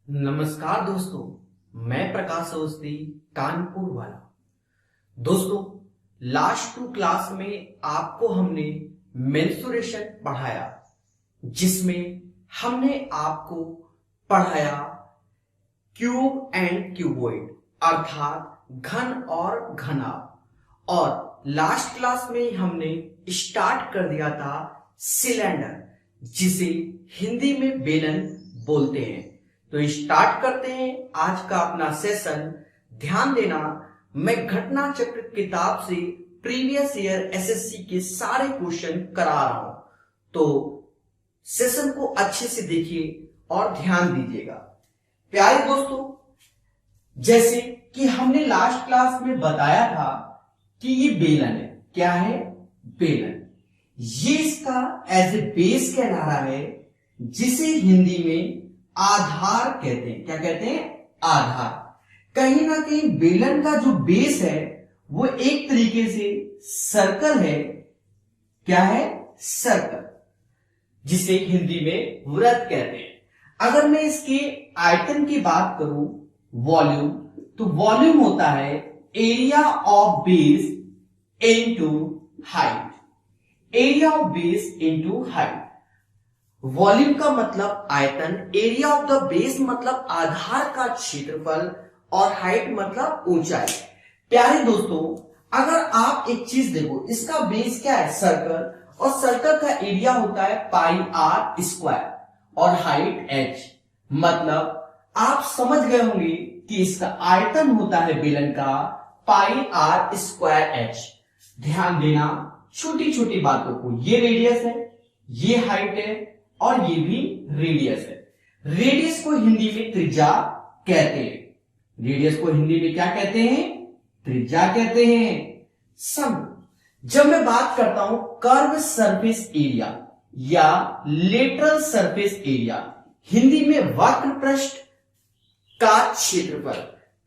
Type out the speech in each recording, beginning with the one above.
नमस्कार दोस्तों, मैं प्रकाश अवस्थी कानपुर वाला। दोस्तों, लास्ट 2 क्लास में आपको हमने मेंसुरेशन पढ़ाया, जिसमें हमने आपको पढ़ाया क्यूब एंड क्यूबॉइड अर्थात घन और घनाभ। और लास्ट क्लास में हमने स्टार्ट कर दिया था सिलेंडर, जिसे हिंदी में बेलन बोलते हैं। तो स्टार्ट करते हैं आज का अपना सेशन। ध्यान देना, मैं घटना चक्र किताब से प्रीवियस ईयर एसएससी के सारे क्वेश्चन करा रहा हूं, तो सेशन को अच्छे से देखिए और ध्यान दीजिएगा। प्यारे दोस्तों, जैसे कि हमने लास्ट क्लास में बताया था कि ये बेलन है। क्या है? बेलन। ये इसका एज ए बेस कह रहा है, जिसे हिंदी में आधार कहते हैं। क्या कहते हैं? आधार। कहीं ना कहीं बेलन का जो बेस है वो एक तरीके से सर्कल है। क्या है? सर्कल, जिसे हिंदी में वृत्त कहते हैं। अगर मैं इसके आयतन की बात करूं, वॉल्यूम, तो वॉल्यूम होता है area of base into height. Area of base into height. Volume का मतलब आयतन, एरिया ऑफ द बेस मतलब आधार का क्षेत्रफल, और हाइट मतलब ऊंचाई। प्यारे दोस्तों, अगर आप एक चीज देखो, इसका बेस क्या है? सर्कल, और सर्कल का एरिया होता है पाई आर स्क्वायर और हाइट h। मतलब आप समझ गए होंगे कि इसका आयतन होता है बेलन का पाई आर स्क्वायर h। ध्यान देना छोटी छोटी बातों को। ये रेडियस है, ये हाइट है, और ये भी रेडियस है। रेडियस को हिंदी में त्रिज्या कहते हैं। रेडियस को हिंदी में क्या कहते हैं? त्रिज्या कहते हैं। जब मैं बात करता हूं कर्व सरफेस एरिया या लेटरल सरफेस एरिया, हिंदी में वक्र पृष्ठ का क्षेत्रफल,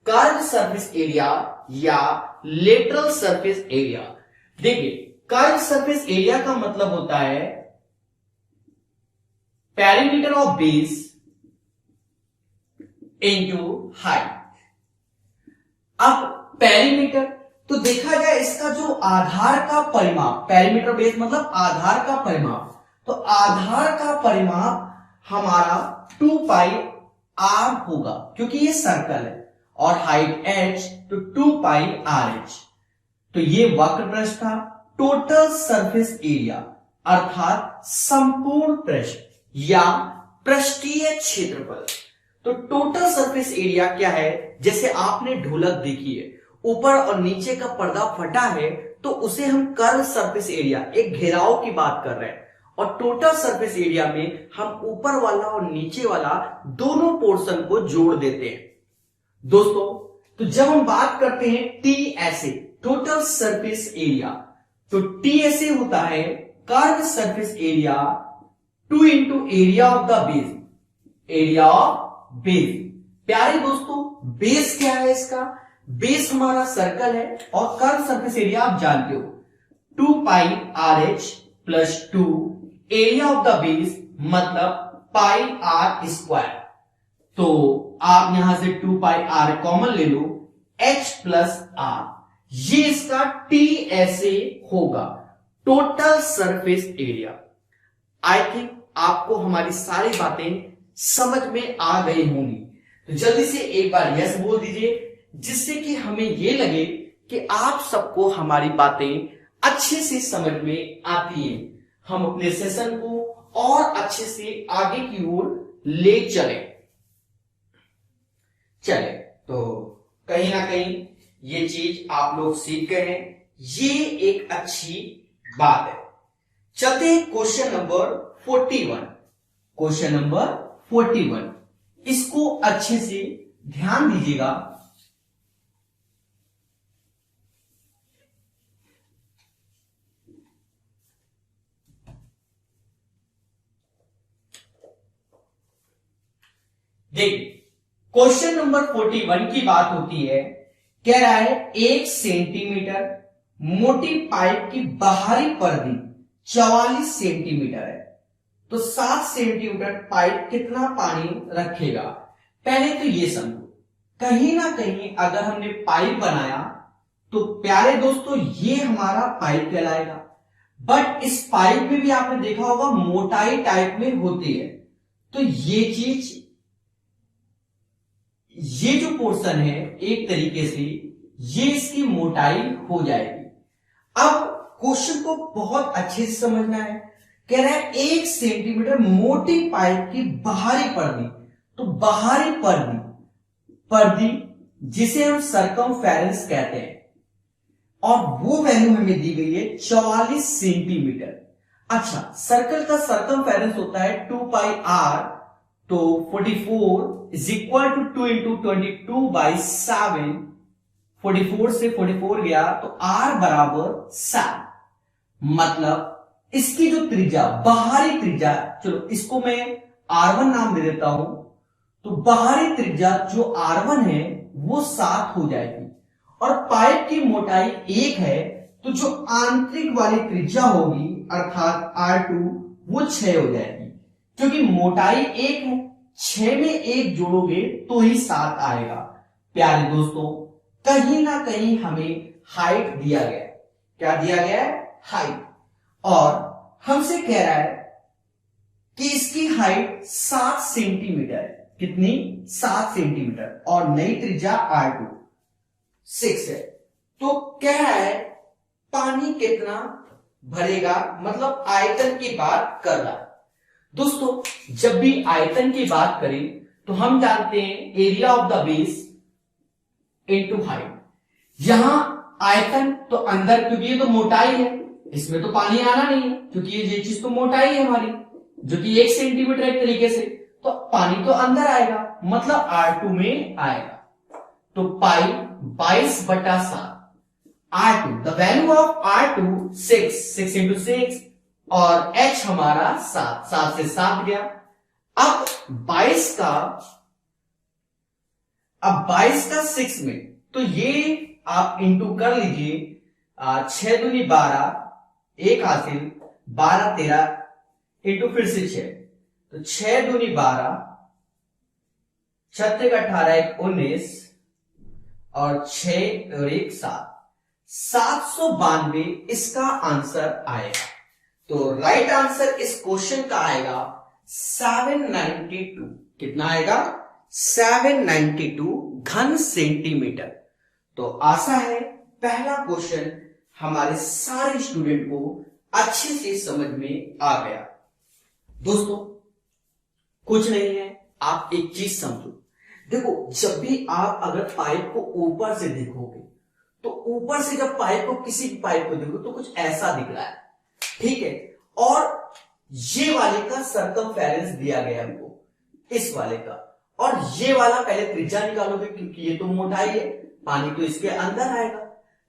कर्व सरफेस एरिया या लेटरल सरफेस एरिया। देखिए, कर्व सरफेस एरिया का मतलब होता है perimeter of base into height. अब पेरीमीटर, तो देखा जाए इसका जो आधार का परिमाप, पेरीमीटर बेस मतलब आधार का परिमाप, तो आधार का परिमाप हमारा 2 पाई आर होगा, क्योंकि ये सर्कल है, और हाइट h, तो 2 पाई आर एच। तो ये वक्र पृष्ठ था। टोटल सरफेस एरिया अर्थात संपूर्ण पृष्ठ या पृष्ठीय क्षेत्रफल। तो टोटल सरफेस एरिया क्या है? जैसे आपने ढोलक देखी है, ऊपर और नीचे का पर्दा फटा है, तो उसे हम कर्व सरफेस एरिया, एक घेराव की बात कर रहे हैं। और टोटल सरफेस एरिया में हम ऊपर वाला और नीचे वाला दोनों पोर्शन को जोड़ देते हैं। दोस्तों, तो जब हम बात करते हैं टीएसए, टोटल सरफेस एरिया, तो टीएसए होता है curve surface area 2 into area of the base. Area of base. प्यारे दोस्तों, बेस क्या है? इसका बेस हमारा सर्कल है, और कर्व सरफेस एरिया आप जानते हो 2 pi r h plus 2 area of the base मतलब पाई आर स्क्वायर। तो आप यहां से 2 पाई आर कॉमन ले लो, h प्लस आर, ये इसका टीएसए होगा, total surface area. I think आपको हमारी सारी बातें समझ में आ गई होंगी। तो जल्दी से एक बार यस बोल दीजिए, जिससे कि हमें यह लगे कि आप सबको हमारी बातें अच्छे से समझ में आती हैं। हम अपने सेशन को और अच्छे से आगे की ओर ले चले। तो कहीं ना कहीं ये चीज आप लोग सीख गए हैं, ये एक अच्छी बात है। चलते हैं क्वेश्चन नंबर 41। क्वेश्चन नंबर 41, इसको अच्छे से ध्यान दीजिएगा। देखिए, क्वेश्चन नंबर 41 की बात होती है, कह रहा है 1 सेंटीमीटर मोटी पाइप की बाहरी परिधि 44 सेंटीमीटर है, तो 7 सेंटीमीटर पाइप कितना पानी रखेगा? पहले तो ये समझो, कहीं ना कहीं अगर हमने पाइप बनाया तो प्यारे दोस्तों ये हमारा पाइप कहलाएगा। बट इस पाइप में भी आपने देखा होगा मोटाई टाइप में होती है, तो ये चीज, ये जो पोर्शन है एक तरीके से ये इसकी मोटाई हो जाएगी। अब क्वेश्चन को बहुत अच्छे से समझना है। कह रहा है 1 सेंटीमीटर मोटी पाइप की बाहरी पर्दी, तो बाहरी पर्दी जिसे हम सरकमफेरेंस कहते हैं, और वो वैल्यू हमें दी गई है 44 सेंटीमीटर। अच्छा, सर्कल का सरकमफेरेंस होता है 2 पाई r, तो 44 इज इक्वल टू 2 इंटू 22/7। 44 से 44 गया तो r बराबर 7। मतलब इसकी जो त्रिज्या, बाहरी त्रिज्या, चलो इसको मैं r1 नाम दे देता हूं, तो बाहरी त्रिज्या जो r1 है वो 7 हो जाएगी। और पाइप की मोटाई 1 है, तो जो आंतरिक वाली त्रिज्या होगी अर्थात r2 वो 6 हो जाएगी। क्योंकि मोटाई 1 है, 6 में 1 जोड़ोगे तो ही 7 आएगा। प्यारे दोस्तों, कहीं ना कहीं हमें हाइट दिया गया है। क्या दिया गया है? हाइट। और हमसे कह रहा है कि इसकी हाइट 7 सेंटीमीटर है। कितनी? 7 सेंटीमीटर। और नई त्रिज्या r2 6 है। तो कह रहा है पानी कितना भरेगा, मतलब आयतन की बात कर रहा है। दोस्तों जब भी आयतन की बात करें तो हम जानते हैं area of the base into height. यहां आयतन तो अंदर, क्योंकि ये तो मोटाई है, इसमें तो पानी आना नहीं है, क्योंकि ये चीज तो मोटाई है हमारी, जो कि 1 सेंटीमीटर एक तरीके से, तो पानी तो अंदर आएगा, मतलब R2 में आएगा। तो पाई 22/7 R2, the value of R2 6 into 6, और H हमारा 7 से 7 गया। अब 22 का 6 में, तो ये आप इंटू कर लीजिए, 6 दूनी 12, 1 हासिल, 12 13 इंटू फिर से 6, तो 6 दूनी 12, 6 18 1 19, और 6 और 1 7, 792 इसका आंसर आएगा। तो राइट आंसर इस क्वेश्चन का आएगा 792। कितना आएगा? 792 घन सेंटीमीटर। तो आशा है पहला क्वेश्चन हमारे सारे स्टूडेंट को अच्छे से समझ में आ गया। दोस्तों कुछ नहीं है, आप एक चीज समझो। देखो, जब भी आप अगर पाइप को ऊपर से देखोगे, तो ऊपर से जब पाइप को, किसी भी पाइप को देखो तो कुछ ऐसा दिख रहा है, ठीक है। और ये वाले का सरकमफेरेंस दिया गया हमको, इस वाले का, और ये वाला पहले त्रिज्या निकालोगे, क्योंकि ये तो मोटाई है, पानी तो इसके अंदर आएगा।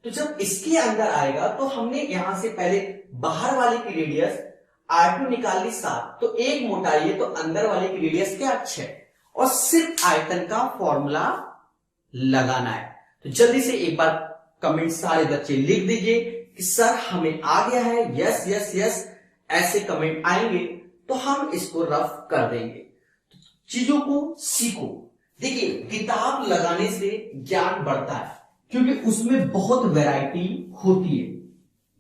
तो जब इसके अंदर आएगा तो हमने यहां से पहले बाहर वाले की रेडियस R2 निकाल ली 7, तो एक मोटाई है, तो अंदर वाले की रेडियस क्या? 6, और सिर्फ आयतन का फॉर्मूला लगाना है। तो जल्दी से एक बार कमेंट सारे बच्चे लिख दीजिए कि सर हमें आ गया है, यस यस यस, ऐसे कमेंट आएंगे तो हम इसको रफ कर देंगे। तो चीजों को सीखो। देखिए, किताब लगाने से ज्ञान बढ़ता है, क्योंकि उसमें बहुत वैरायटी होती है।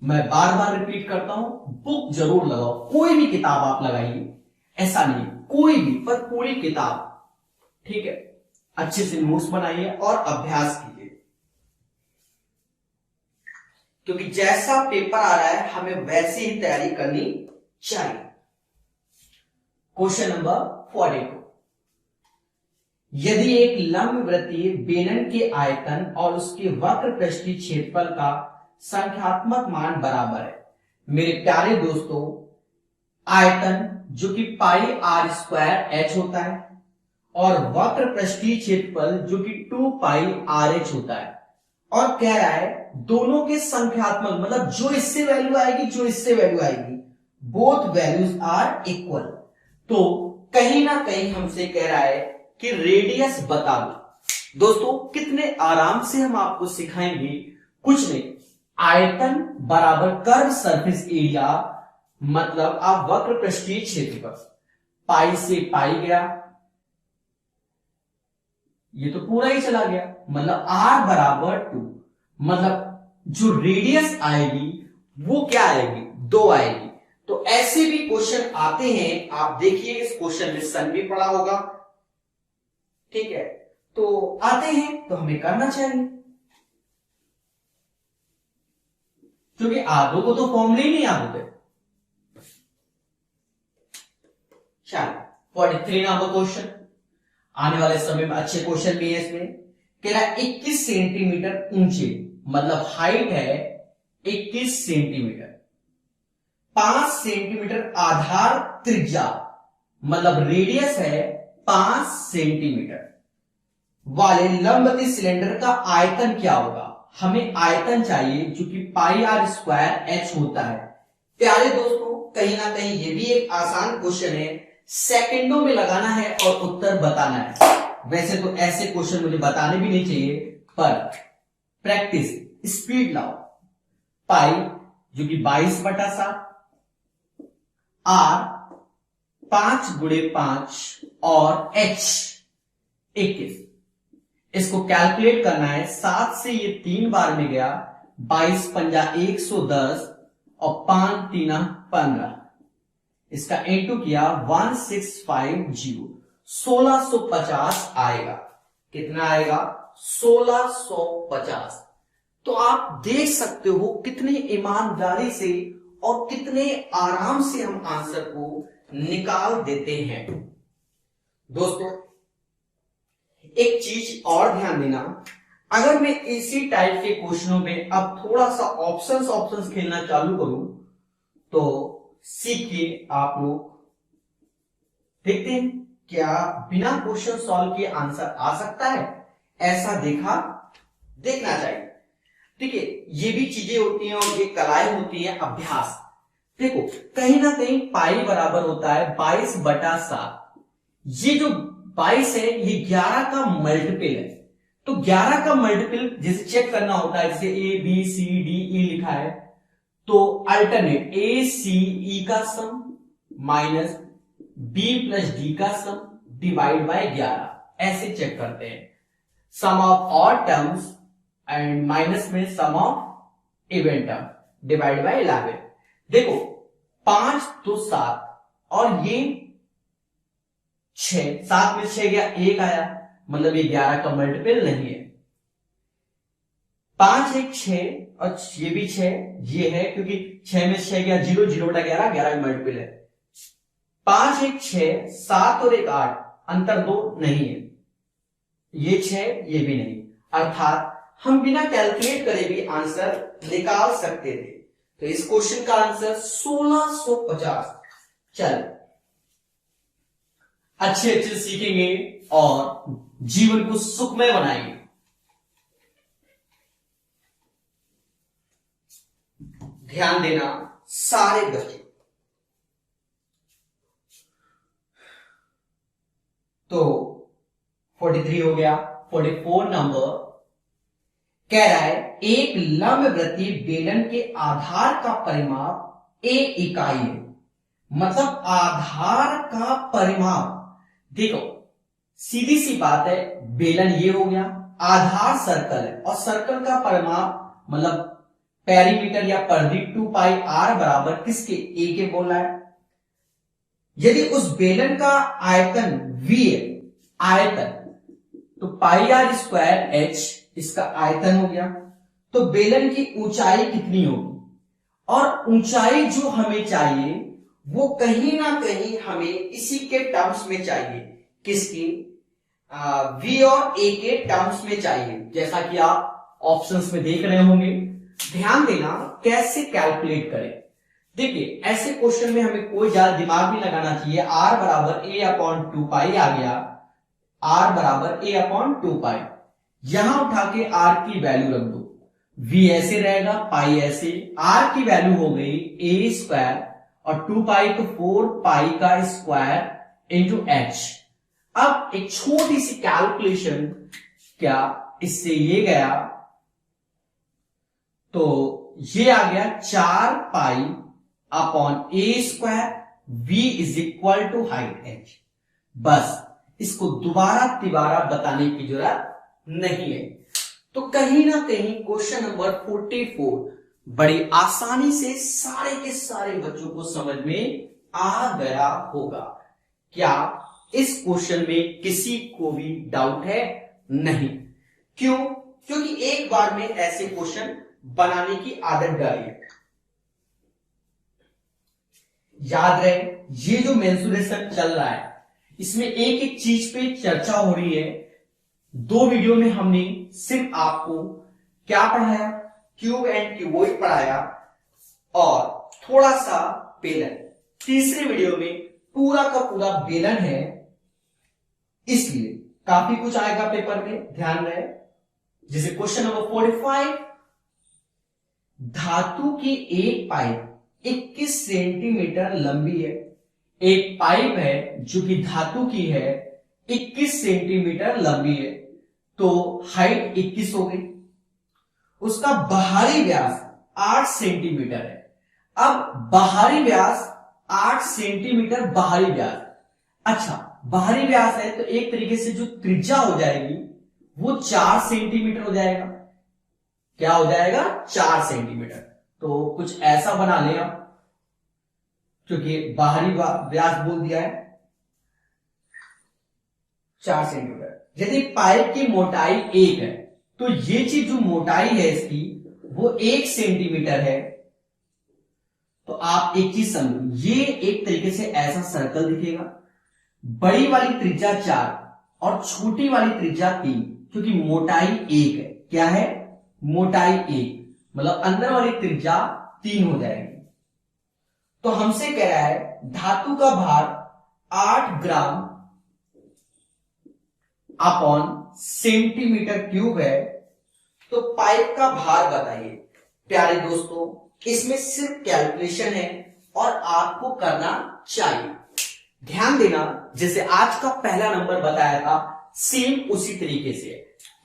मैं बार बार रिपीट करता हूं, बुक जरूर लगाओ। कोई भी किताब आप लगाइए, ऐसा नहीं, कोई भी, पर पूरी किताब, ठीक है। अच्छे से नोट्स बनाइए और अभ्यास कीजिए, क्योंकि जैसा पेपर आ रहा है हमें वैसी ही तैयारी करनी चाहिए। क्वेश्चन नंबर 42, यदि एक लंबवृत्तीय बेलन के आयतन और उसके वक्र पृष्ठीय क्षेत्रफल का संख्यात्मक मान बराबर है। मेरे प्यारे दोस्तों, आयतन जो कि πr²h होता है, और वक्र पृष्ठीय क्षेत्रफल जो कि 2πrh होता है, और कह रहा है दोनों के संख्यात्मक, मतलब जो इससे वैल्यू आएगी, जो इससे वैल्यू आएगी, बोथ वैल्यूज आर इक्वल। तो कहीं ना कहीं हमसे कह रहा है कि रेडियस बता दो। दोस्तों कितने आराम से हम आपको सिखाएंगे, कुछ नहीं, आयतन बराबर कर्व सरफेस एरिया, मतलब आप वक्र पृष्ठीय क्षेत्रफल, पाई से पाई गया, ये तो पूरा ही चला गया, मतलब r बराबर 2, मतलब जो रेडियस आएगी वो क्या आएगी, 2 आएगी। तो ऐसे भी क्वेश्चन आते हैं, आप देखिए इस क्वेश्चन में सन भी पड़ा होगा, ठीक है, तो आते हैं तो हमें करना चाहिए, क्योंकि आधों को तो फॉर्मूले ही नहीं याद होते। चलो 43 नंबर क्वेश्चन, आने वाले समय में अच्छे क्वेश्चन भी है इसमें। कह रहा है 21 सेंटीमीटर ऊंचे, मतलब हाइट है 21 सेंटीमीटर, 5 सेंटीमीटर आधार त्रिज्या, मतलब रेडियस है 5 सेंटीमीटर वाले लंबवती सिलेंडर का आयतन क्या होगा। हमें आयतन चाहिए जो कि पाई आर स्क्वायर एच होता है। प्यारे दोस्तों, कहीं ना कहीं ये भी एक आसान क्वेश्चन है, सेकंडों में लगाना है और उत्तर बताना है। वैसे तो ऐसे क्वेश्चन मुझे बताने भी नहीं चाहिए, पर प्रैक्टिस, स्पीड लाओ। पाई जो कि 22/7, आर 5x5 और एच 21। इसको कैलकुलेट करना है, 7 से ये 3 बार में गया, 22 पंजा 110 और 5 3 15, इसका इंटू किया 1650, 1650 आएगा। कितना आएगा, 1650। तो आप देख सकते हो कितने ईमानदारी से और कितने आराम से हम आंसर को निकाल देते हैं। दोस्तों एक चीज और ध्यान देना, अगर मैं इसी टाइप के क्वेश्चनों में अब थोड़ा सा ऑप्शंस खेलना चालू करूं तो सीखिए आप लोग। देखते हैं क्या बिना क्वेश्चन सॉल्व किए आंसर आ सकता है, ऐसा देखना चाहिए। ठीक है, ये भी चीजें होती हैं और ये कलाएं होती हैं, अभ्यास। देखो कहीं ना कहीं पाई बराबर होता है 22/7। ये जो 22 है ये 11 का मल्टीपल है, तो 11 का मल्टीपल जैसे चेक करना होता है, जैसे A B C D E लिखा है तो अल्टरनेट ए सी ई का sum minus b plus d का सम डिवाइड बाय 11, ऐसे चेक करते हैं। Sum of odd terms and minus में sum of even term divide by 11। देखो 5 तो 7 और ये 6, 7 में 6 गया 1 आया, मतलब ये 11 का मल्टीपल नहीं है। 5 1 6 और ये भी 6, ये है क्योंकि 6 में 6 गया 0, 0/11, 11 का मल्टीपल है। 5 1 6, 7 और 1 8, अंतर 2 नहीं है, ये 6 ये भी नहीं, अर्थात हम बिना कैलकुलेट करे भी आंसर निकाल सकते थे। तो इस क्वेश्चन का आंसर 1650। चल अच्छे सीखेंगे और जीवन को सुखमय बनाएंगे। ध्यान देना सारे बच्चे। तो 43 हो गया। 44 नंबर कह रहा है एक लंबवृत्ती बेलन के आधार का परिमाप a इकाई है, मतलब आधार का परिमाप। देखो सीधी सी बात है, बेलन ये हो गया, आधार सर्कल है और सर्कल का परिमाप मतलब पेरीमीटर या परिधि 2 पाई r बराबर किसके, a के बोल रहा है। यदि उस बेलन का आयतन v है, आयतन, तो पाई आर स्क्वायर एच इसका आयतन हो गया, तो बेलन की ऊंचाई कितनी होगी, और ऊंचाई जो हमें चाहिए वो कहीं ना कहीं हमें इसी के टर्म्स में चाहिए, किसकी, v और a के टर्म्स में चाहिए, जैसा कि आप ऑप्शंस में देख रहे होंगे। ध्यान देना कैसे कैलकुलेट करें। देखिए ऐसे क्वेश्चन में हमें कोई ज्यादा दिमाग नहीं लगाना चाहिए। r बराबर a/2 पाई आ गया, r बराबर a/2 पाई, यहां उठा के r की वैल्यू रख दो, v ऐसे रहेगा, पाई ऐसे, r की वैल्यू हो गई a स्क्वायर और 2 पाई तो 4 पाई का स्क्वायर इंटू h। अब एक छोटी सी कैलकुलेशन, क्या इससे ये गया तो ये आ गया 4 pi upon a square, v is equal to height h। बस इसको दोबारा तिबारा बताने की जरूरत नहीं है। तो कहीं ना कहीं क्वेश्चन नंबर 44 बड़ी आसानी से सारे के सारे बच्चों को समझ में आ गया होगा। क्या इस क्वेश्चन में किसी को भी डाउट है? नहीं। क्यों? क्योंकि एक बार में ऐसे क्वेश्चन बनाने की आदत डाली है। याद रहे, ये जो मेंसुरेशन चल रहा है इसमें एक एक चीज पे चर्चा हो रही है। 2 वीडियो में हमने सिर्फ आपको क्या पढ़ाया? क्यूब एंड क्यूबॉइड पढ़ाया और थोड़ा सा बेलन। तीसरे वीडियो में पूरा का पूरा बेलन है, इसलिए काफी कुछ आएगा पेपर में, ध्यान रहे। जैसे क्वेश्चन नंबर 45, धातु की एक पाइप 21 सेंटीमीटर लंबी है। एक पाइप है जो कि धातु की है, 21 सेंटीमीटर लंबी है, तो हाइट 21 हो गई। उसका बाहरी व्यास 8 सेंटीमीटर है। अब बाहरी व्यास 8 सेंटीमीटर बाहरी व्यास, अच्छा बाहरी व्यास है तो एक तरीके से जो त्रिज्या हो जाएगी वो 4 सेंटीमीटर हो जाएगा। क्या हो जाएगा? 4 सेंटीमीटर। तो कुछ ऐसा बना लें आप, क्योंकि बाहरी व्यास बोल दिया है 4 सेंटीमीटर। यदि पाइप की मोटाई 1 है तो ये चीज जो मोटाई है इसकी वो 1 सेंटीमीटर है। तो आप एक चीज समझो, ये एक तरीके से ऐसा सर्कल दिखेगा। बड़ी वाली त्रिज्या 4 और छोटी वाली त्रिज्या 3, क्योंकि मोटाई 1 है। क्या है? मोटाई 1, मतलब अंदर वाली त्रिज्या 3 हो जाएगी। तो हमसे कह रहा है धातु का भार 8 ग्राम अपॉन सेंटीमीटर क्यूब है, तो पाइप का भार बताइए। प्यारे दोस्तों, इसमें सिर्फ कैलकुलेशन है और आपको करना चाहिए। ध्यान देना, जैसे आज का पहला नंबर बताया था सेम उसी तरीके से।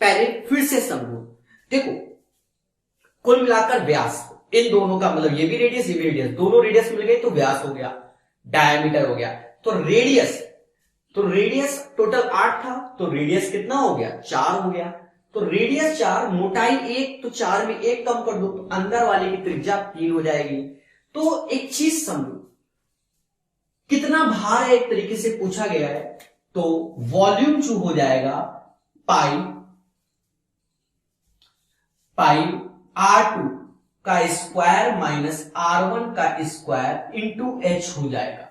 पहले फिर से समझो, देखो कुल मिलाकर व्यास इन दोनों का, मतलब ये भी रेडियस ये भी रेडियस, दोनों रेडियस मिल गए तो व्यास हो गया, डायमीटर हो गया। तो रेडियस टोटल 8 था, तो रेडियस कितना हो गया? 4 हो गया। तो रेडियस 4, मोटाई 1, तो 4 में 1 कम कर दो तो अंदर वाले की त्रिज्या 3 हो जाएगी। तो एक चीज समझो, कितना भार है एक तरीके से पूछा गया है, तो वॉल्यूम जो हो जाएगा पाई R2 का स्क्वायर माइनस R1 का स्क्वायर इंटू H हो जाएगा।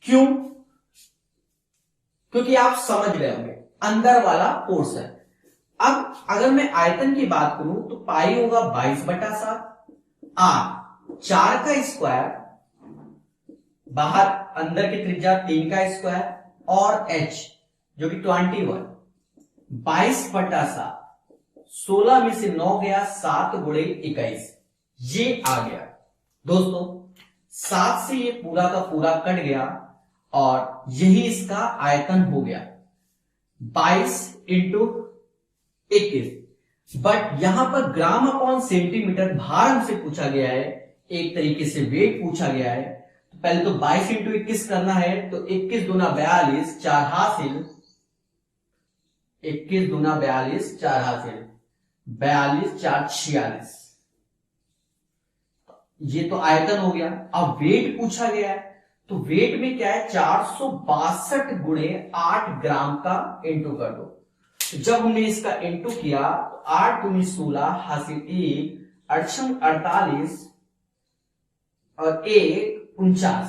क्यों? क्योंकि आप समझ रहे होंगे अंदर वाला पोर्शन। अब अगर मैं आयतन की बात करूं तो पाई होगा 22/7, R 4 का स्क्वायर, बाहर अंदर की त्रिज्या 3 का स्क्वायर, और H जो कि 21, 22/7, 16 में से 9 गया, 7 गुणे 21, ये आ गया। दोस्तों 7 से ये पूरा का पूरा कट गया और यही इसका आयतन हो गया 22 इंटू 21। बट यहां पर ग्राम अपॉन सेंटीमीटर भार हमसे पूछा गया है, एक तरीके से वेट पूछा गया है। तो पहले तो 22 इंटू 21 करना है, तो 21 दूना 42, 4 हासिल, 21 दूना 42, 4 हासिल, 42 4 46, ये तो आयतन हो गया। अब वेट पूछा गया है, तो वेट में क्या है? 462 गुणे 8 ग्राम का इंटू कर दो। तो जब हमने इसका इंटू किया तो 8 दूनी 16 हासिल 1, 8 48 और 1 49,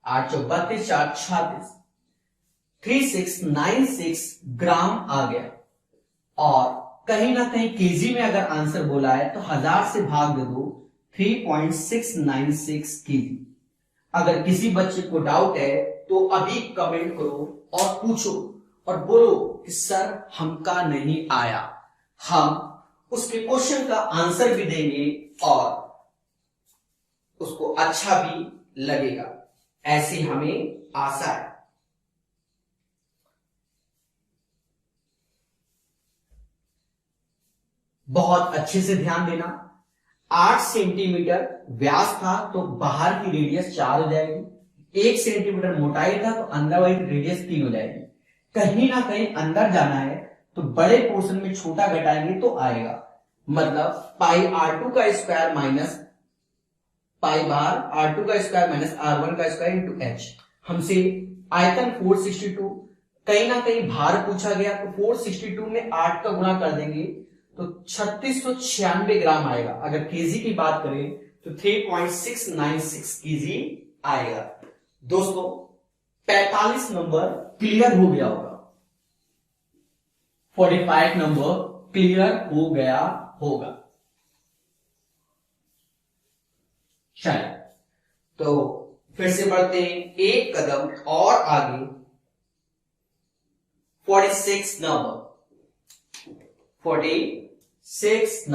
8 चौक 32, 4 36, 3696 ग्राम आ गया। और कहीं ना कहीं केजी में अगर आंसर बोला है तो 1000 से भाग दे दो, 3.696 केजी। अगर किसी बच्चे को डाउट है तो अभी कमेंट करो और पूछो और बोलो कि सर हमका नहीं आया, हम उसके क्वेश्चन का आंसर भी देंगे और उसको अच्छा भी लगेगा, ऐसी हमें आशा है। बहुत अच्छे से ध्यान देना, 8 सेंटीमीटर व्यास था तो बाहर की रेडियस 4 हो जाएगी, 1 सेंटीमीटर मोटाई था तो अंदर वाली रेडियस 3 हो जाएगी। कहीं ना कहीं अंदर जाना है तो बड़े पोर्शन में छोटा घटाएंगे तो आएगा, मतलब पाई r2 का स्क्वायर माइनस पाई बार r2 का स्क्वायर माइनस r1 का स्क्वायर इंटू h। हमसे आयतन 462, कहीं ना कहीं भार पूछा गया तो 462 में 8 का गुणा कर देंगे तो 3696 ग्राम आएगा। अगर केजी की बात करें तो 3.696 केजी आएगा। दोस्तों 45 नंबर क्लियर हो गया होगा, 45 नंबर क्लियर हो गया होगा। चलिए तो फिर से बढ़ते हैं एक कदम और आगे। 46 नंबर 46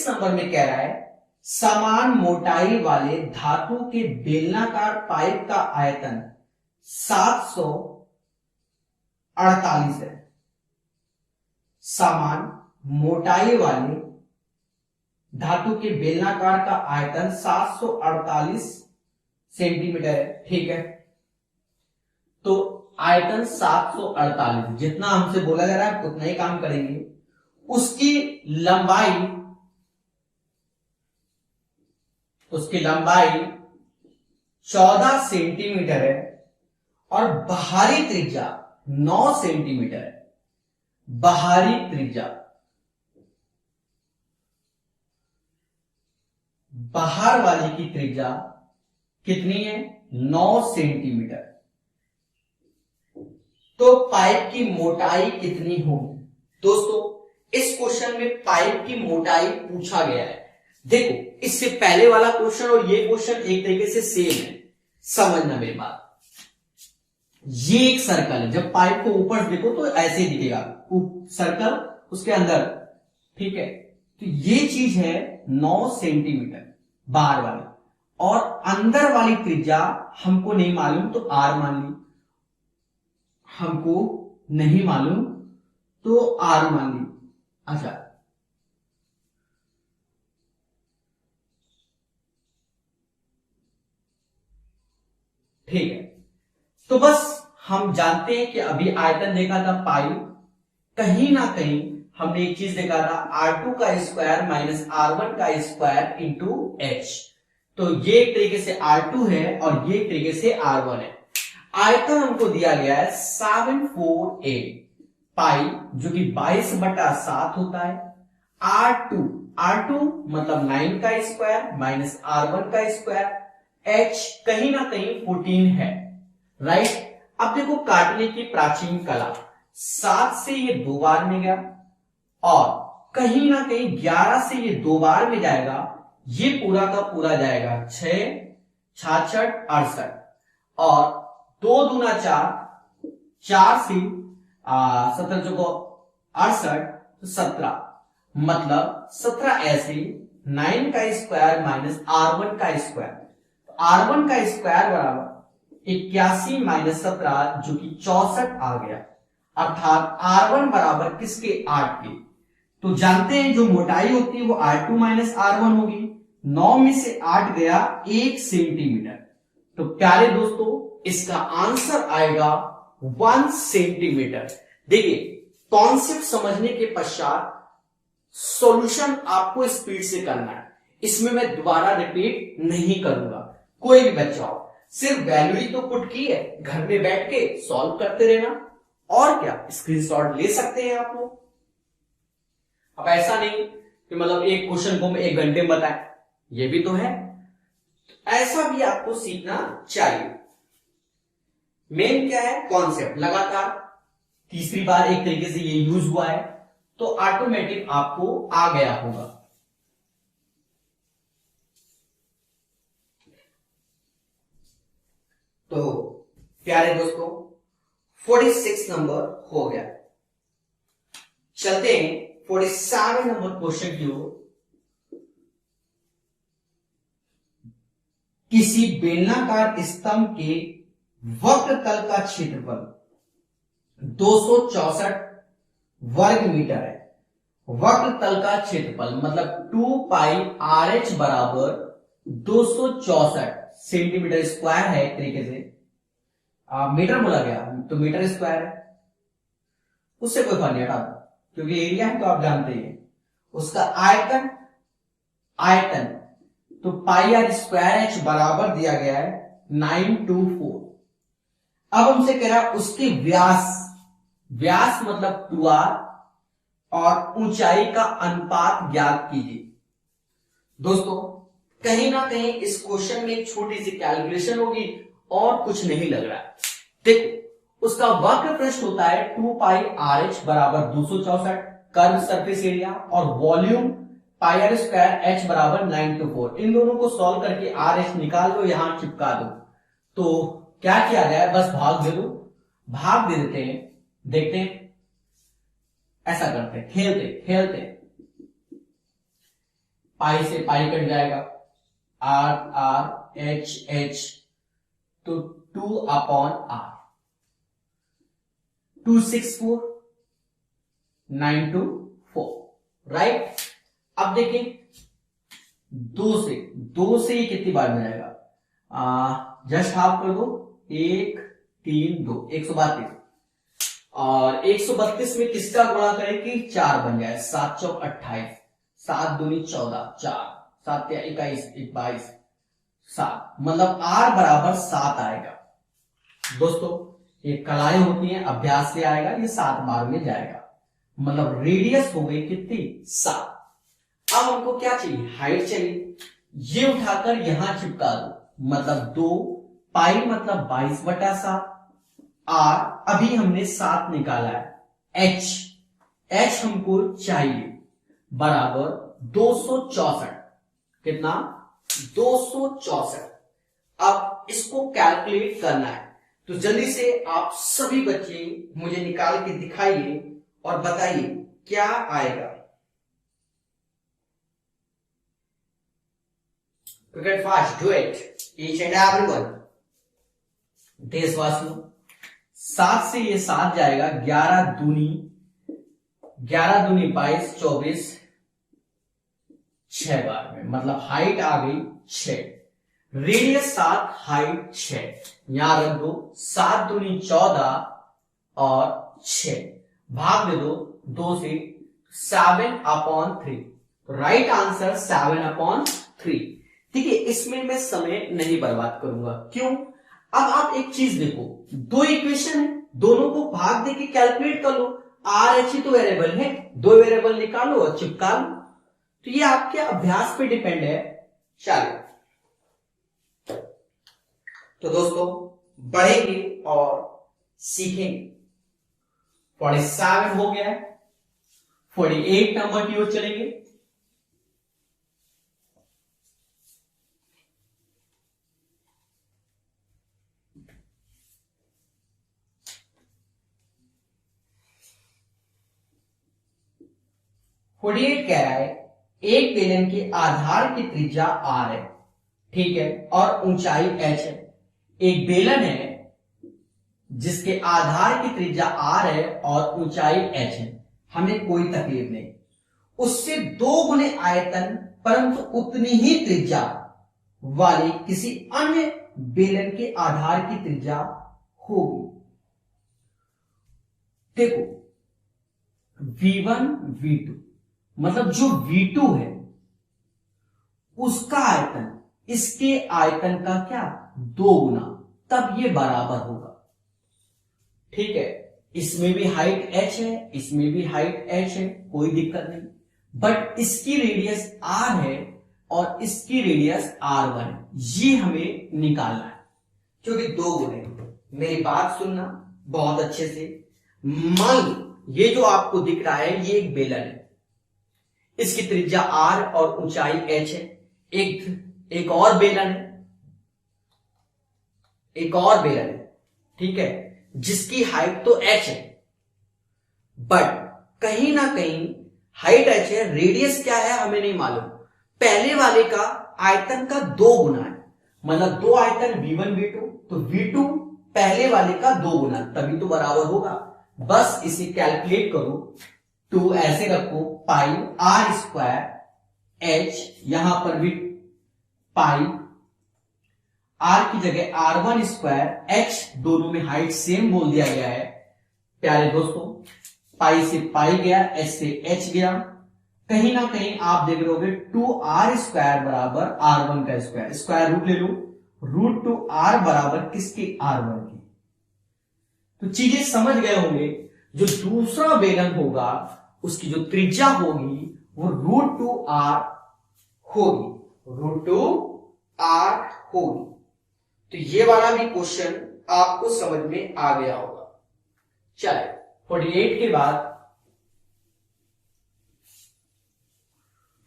नंबर में कह रहा है समान मोटाई वाले धातु के बेलनाकार पाइप का आयतन 748 है। समान मोटाई वाले धातु के बेलनाकार का आयतन 748 सेंटीमीटर है। ठीक है, तो आयतन 748, जितना हमसे बोला जा रहा है उतना ही काम करेंगे। उसकी लंबाई 14 सेंटीमीटर है और बाहरी त्रिज्या 9 सेंटीमीटर है। बाहरी त्रिज्या, बाहर वाली की त्रिज्या कितनी है? 9 सेंटीमीटर। तो पाइप की मोटाई कितनी होगी? दोस्तों इस क्वेश्चन में पाइप की मोटाई पूछा गया है। देखो इससे पहले वाला क्वेश्चन और ये क्वेश्चन एक तरीके से सेम है, समझना मेरी बात। ये एक सर्कल है, जब पाइप को ऊपर से देखो तो ऐसे दिखेगा सर्कल, उसके अंदर, ठीक है। तो ये चीज है 9 सेंटीमीटर बाहर वाली, और अंदर वाली त्रिज्या हमको नहीं मालूम तो r मान ली, हमको नहीं मालूम तो r मान ली। अच्छा, ठीक है, तो बस हम जानते हैं कि अभी आयतन देखा था पाई, कहीं ना कहीं हमने एक चीज देखा था r2 का स्क्वायर माइनस r1 का स्क्वायर इंटू h। तो ये एक तरीके से r2 है और ये एक तरीके से r1 है। आयतन हमको दिया गया है 748 पाई, जो कि 22/7 होता है। r2 मतलब 9 का स्क्वायर माइनस r1 का स्क्वायर, h कहीं ना कहीं 14 है, राइट। अब देखो काटने की प्राचीन कला, 7 से ये 2 बार में गया और कहीं ना कहीं 11 से ये 2 बार में जाएगा, ये पूरा का पूरा जाएगा 6 66 68 और 2 दूना 4, 4 से 17 चौको 68 तो 17, मतलब 17 ऐसे 9 का स्क्वायर माइनस r1 का स्क्वायर, r1 का स्क्वायर बराबर 81 माइनस 17 जो कि 64 आ गया, अर्थात r1 बराबर किसके? 8 के। तो जानते हैं जो मोटाई होती है वो r2 माइनस r1 होगी। 9 में से 8 गया 1 सेंटीमीटर। तो प्यारे दोस्तों इसका आंसर आएगा 1 सेंटीमीटर। देखिए कॉन्सेप्ट समझने के पश्चात सॉल्यूशन आपको स्पीड से करना है, इसमें मैं दोबारा रिपीट नहीं करूंगा। कोई भी बच्चा हो, सिर्फ वैल्यू ही तो पुट की है, घर में बैठ के सॉल्व करते रहना, और क्या स्क्रीनशॉट ले सकते हैं आप लोग। अब ऐसा नहीं कि मतलब एक क्वेश्चन को मैं 1 घंटे में बताएं, ये भी तो है, ऐसा भी आपको सीखना चाहिए। मेन क्या है? कॉन्सेप्ट लगातार तीसरी बार एक तरीके से ये यूज हुआ है तो ऑटोमेटिक आपको आ गया होगा। तो प्यारे दोस्तों 46 नंबर हो गया। चलते हैं 47 नंबर क्वेश्चन की ओर। किसी बेलनाकार स्तंभ के वक्र तल का क्षेत्रफल 264 वर्ग मीटर है। वक्र तल का क्षेत्रफल मतलब 2 पाई RH बराबर 264 सेंटीमीटर स्क्वायर है एक तरीके से, मीटर बोला गया तो मीटर स्क्वायर है, उससे कोई फर्क नहीं हटा, क्योंकि एरिया है तो आप जानते ही हैं। उसका आयतन, आयतन तो पाई आर स्क्वायर एच बराबर दिया गया है 924। अब हमसे कह रहा है उसकी व्यास, व्यास मतलब 2r, और ऊंचाई का अनुपात ज्ञात कीजिए। दोस्तों कहीं ना कहीं इस क्वेश्चन में एक छोटी सी कैलकुलेशन होगी और कुछ नहीं लग रहा है। देखो उसका वक्र पृष्ठ होता है 2 पाई आर एच बराबर 264, कर्व सरफेस एरिया, और volume pi r square h बराबर 924। इन दोनों को सॉल्व करके आर एच निकाल दो, यहां चिपका दो। तो क्या किया जाए, बस भाग दे दो, भाग दे देते हैं, देखते हैं, ऐसा करते हैं, खेलते खेलते, पाई से पाई कट जाएगा, आर आर एच एच, तो 2 अपॉन आर, 264 924, राइट। अब देखिए दो से ये कितनी बार में जाएगा, जस्ट हाफ कर दो, 1 3 2, 132, और 132 में किसका गुणा करें कि 4 बन जाए, 7 चौक 28, 7 दूनी 14, 4 7 21 22, 7, मतलब r बराबर 7 आएगा। दोस्तों ये कलाएं होती हैं, अभ्यास से आएगा, ये 7 बार में जाएगा, मतलब रेडियस हो गई कितनी, 7। अब हमको क्या चाहिए, हाइट चाहिए, ये उठाकर यहां चिपका दो, मतलब 2 पाई मतलब 22/7, आर अभी हमने 7 निकाला है, एच हमको चाहिए बराबर 264, कितना, 264। अब इसको कैलकुलेट करना है, तो जल्दी से आप सभी बच्चे मुझे निकाल के दिखाइए और बताइए क्या आएगा। Get fast, do it, each and everyone। देशवासियों 7 से ये 7 जाएगा, 11 दूनी 22 24, 6 बार में, मतलब हाइट आ गई 6, रेडियस 7, हाइट 6, यहां रख दो, 7 दूनी 14 और 6, भाग दे दो 2 से, 7/3, राइट आंसर 7/3। ठीक है, इसमें मैं समय नहीं बर्बाद करूंगा, क्यों, अब आप एक चीज देखो, 2 इक्वेशन है, दोनों को भाग दे के कैलकुलेट कर लो, आर एच ही तो वेरिएबल है, 2 वेरिएबल निकालो और चिपका लो, तो ये आपके अभ्यास पे डिपेंड है। चलिए तो दोस्तों बढ़ेंगे और सीखेंगे। 47 हो गया है, 48 नंबर की ओर चलेंगे। फोर्टी कह रहा है एक बेलन के आधार की त्रिज्या r है, ठीक है, और ऊंचाई h है। एक बेलन है जिसके आधार की त्रिज्या r है और ऊंचाई h है, हमें कोई तकलीफ नहीं, उससे 2 गुने आयतन परंतु उतनी ही त्रिज्या वाले किसी अन्य बेलन के आधार की त्रिज्या होगी। देखो V1 V2, मतलब जो V2 है उसका आयतन इसके आयतन का क्या 2 गुना, तब ये बराबर होगा, ठीक है। इसमें भी हाइट h है, इसमें भी हाइट h है, कोई दिक्कत नहीं, बट इसकी रेडियस r है और इसकी रेडियस r1 है, ये हमें निकालना है, क्योंकि 2 गुने। मेरी बात सुनना बहुत अच्छे से, मान लो ये जो आपको दिख रहा है ये एक बेलन है, इसकी त्रिज्या r और ऊंचाई h है। एक और बेलन है, एक और बेलन है, ठीक है, जिसकी हाइट तो h है, बट कहीं ना कहीं हाइट h है, रेडियस क्या है हमें नहीं मालूम। पहले वाले का आयतन का 2 गुना है, मतलब 2 आयतन V1 V2, तो V2 पहले वाले का 2 गुना, तभी तो बराबर होगा। बस इसे कैलकुलेट करो, तो ऐसे रखो पाई आर स्क्वायर एच, यहां पर भी पाई आर की जगह R1 स्क्वायर, एच दोनों में हाइट सेम बोल दिया गया है। प्यारे दोस्तों, पाई से पाई गया, एच से एच गया, कहीं ना कहीं आप देख रहे होगे 2r स्क्वायर बराबर R1 का स्क्वायर, स्क्वायर रूट ले लो, रूट 2r बराबर किसके, R1 की। तो चीजें समझ गए होंगे। जो दूसरा बेलन होगा उसकी जो त्रिज्या होगी वो रूट 2r होगी, रूट 2r होगी। तो ये वाला भी क्वेश्चन आपको समझ में आ गया होगा। चलिए 48 के बाद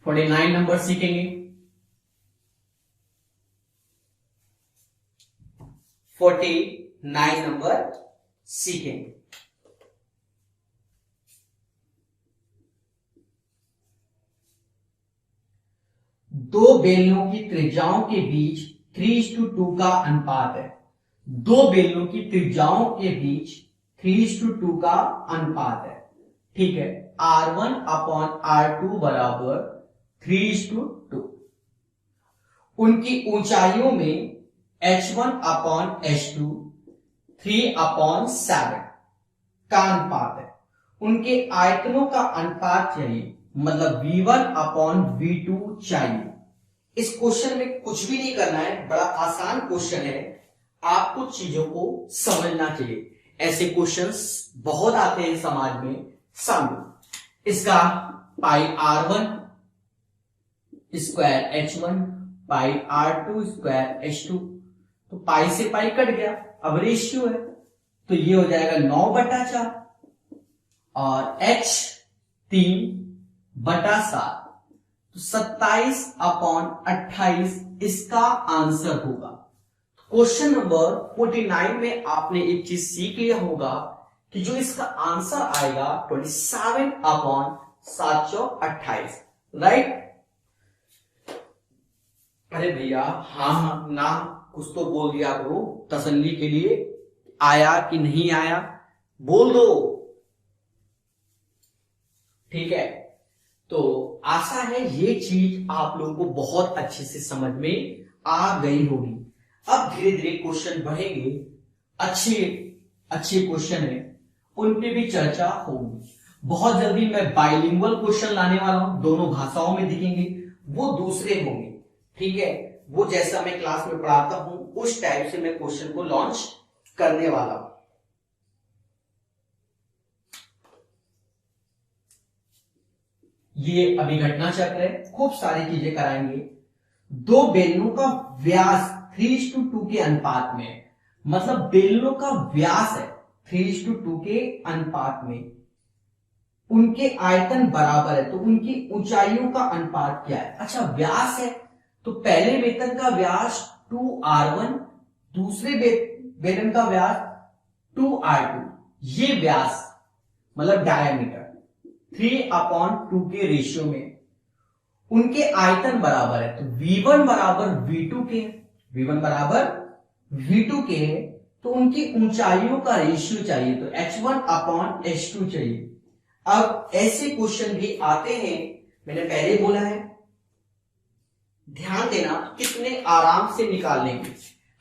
49 नंबर सीखेंगे। 49 नंबर सीखेंगे। दो बेलनों की त्रिज्याओं के बीच 3:2 का अनुपात है। दो बेलनों की त्रिज्याओं के बीच 3:2 का अनुपात है। ठीक है, R1 अपॉन R2 बराबर 3:2। उनकी ऊंचाइयों में H1 अपॉन H2 3/7 का अनुपात है। उनके आयतनों का अनुपात चाहिए, मतलब V1 अपॉन V2 चाहिए। इस क्वेश्चन में कुछ भी नहीं करना है, बड़ा आसान क्वेश्चन है, आपको चीजों को समझना चाहिए। ऐसे क्वेश्चंस बहुत आते हैं समाज में। समझो, इसका पाई R1 स्क्वायर H1 पाई R2 स्क्वायर H2, तो पाई से पाई कट गया, अब रेशियो है, तो ये हो जाएगा 9/4 और H 3/7, तो 27/28 इसका आंसर होगा। क्वेश्चन नंबर 49 में आपने एक चीज सीख लिया होगा कि जो इसका आंसर आएगा 27/728, राइट। अरे भैया हाँ ना कुछ तो बोल दिया करो, तसल्ली के लिए, आया कि नहीं आया बोल दो, ठीक है। तो आशा है ये चीज आप लोगों को बहुत अच्छे से समझ में आ गई होगी। अब धीरे धीरे क्वेश्चन बढ़ेंगे, अच्छे अच्छे क्वेश्चन है, उन पे भी चर्चा होगी। बहुत जल्दी मैं बाइलिंगुअल क्वेश्चन लाने वाला हूं, दोनों भाषाओं में दिखेंगे, वो दूसरे होंगे, ठीक है। वो जैसा मैं क्लास में पढ़ाता हूं उस टाइप से मैं क्वेश्चन को लॉन्च करने वाला हूं। ये अभिघटना चक्र है, खूब सारी चीजें कराएंगे। दो बेलनों का व्यास 3:2 के अनुपात में, मतलब बेलनों का व्यास है 3:2 के अनुपात में, उनके आयतन बराबर है, तो उनकी ऊंचाइयों का अनुपात क्या है। अच्छा, व्यास है तो पहले बेलन का व्यास 2r1, दूसरे बेलन का व्यास 2r2, ये व्यास मतलब डायमीटर 3/2 के रेशियो में उनके आयतन बराबर है, तो V1 बराबर V2 के, V1 बराबर V2 के है, तो उनकी ऊंचाइयों का रेशियो चाहिए, तो H1/H2 चाहिए। अब ऐसे क्वेश्चन भी आते हैं, मैंने पहले बोला है, ध्यान देना कितने आराम से निकाल लेंगे।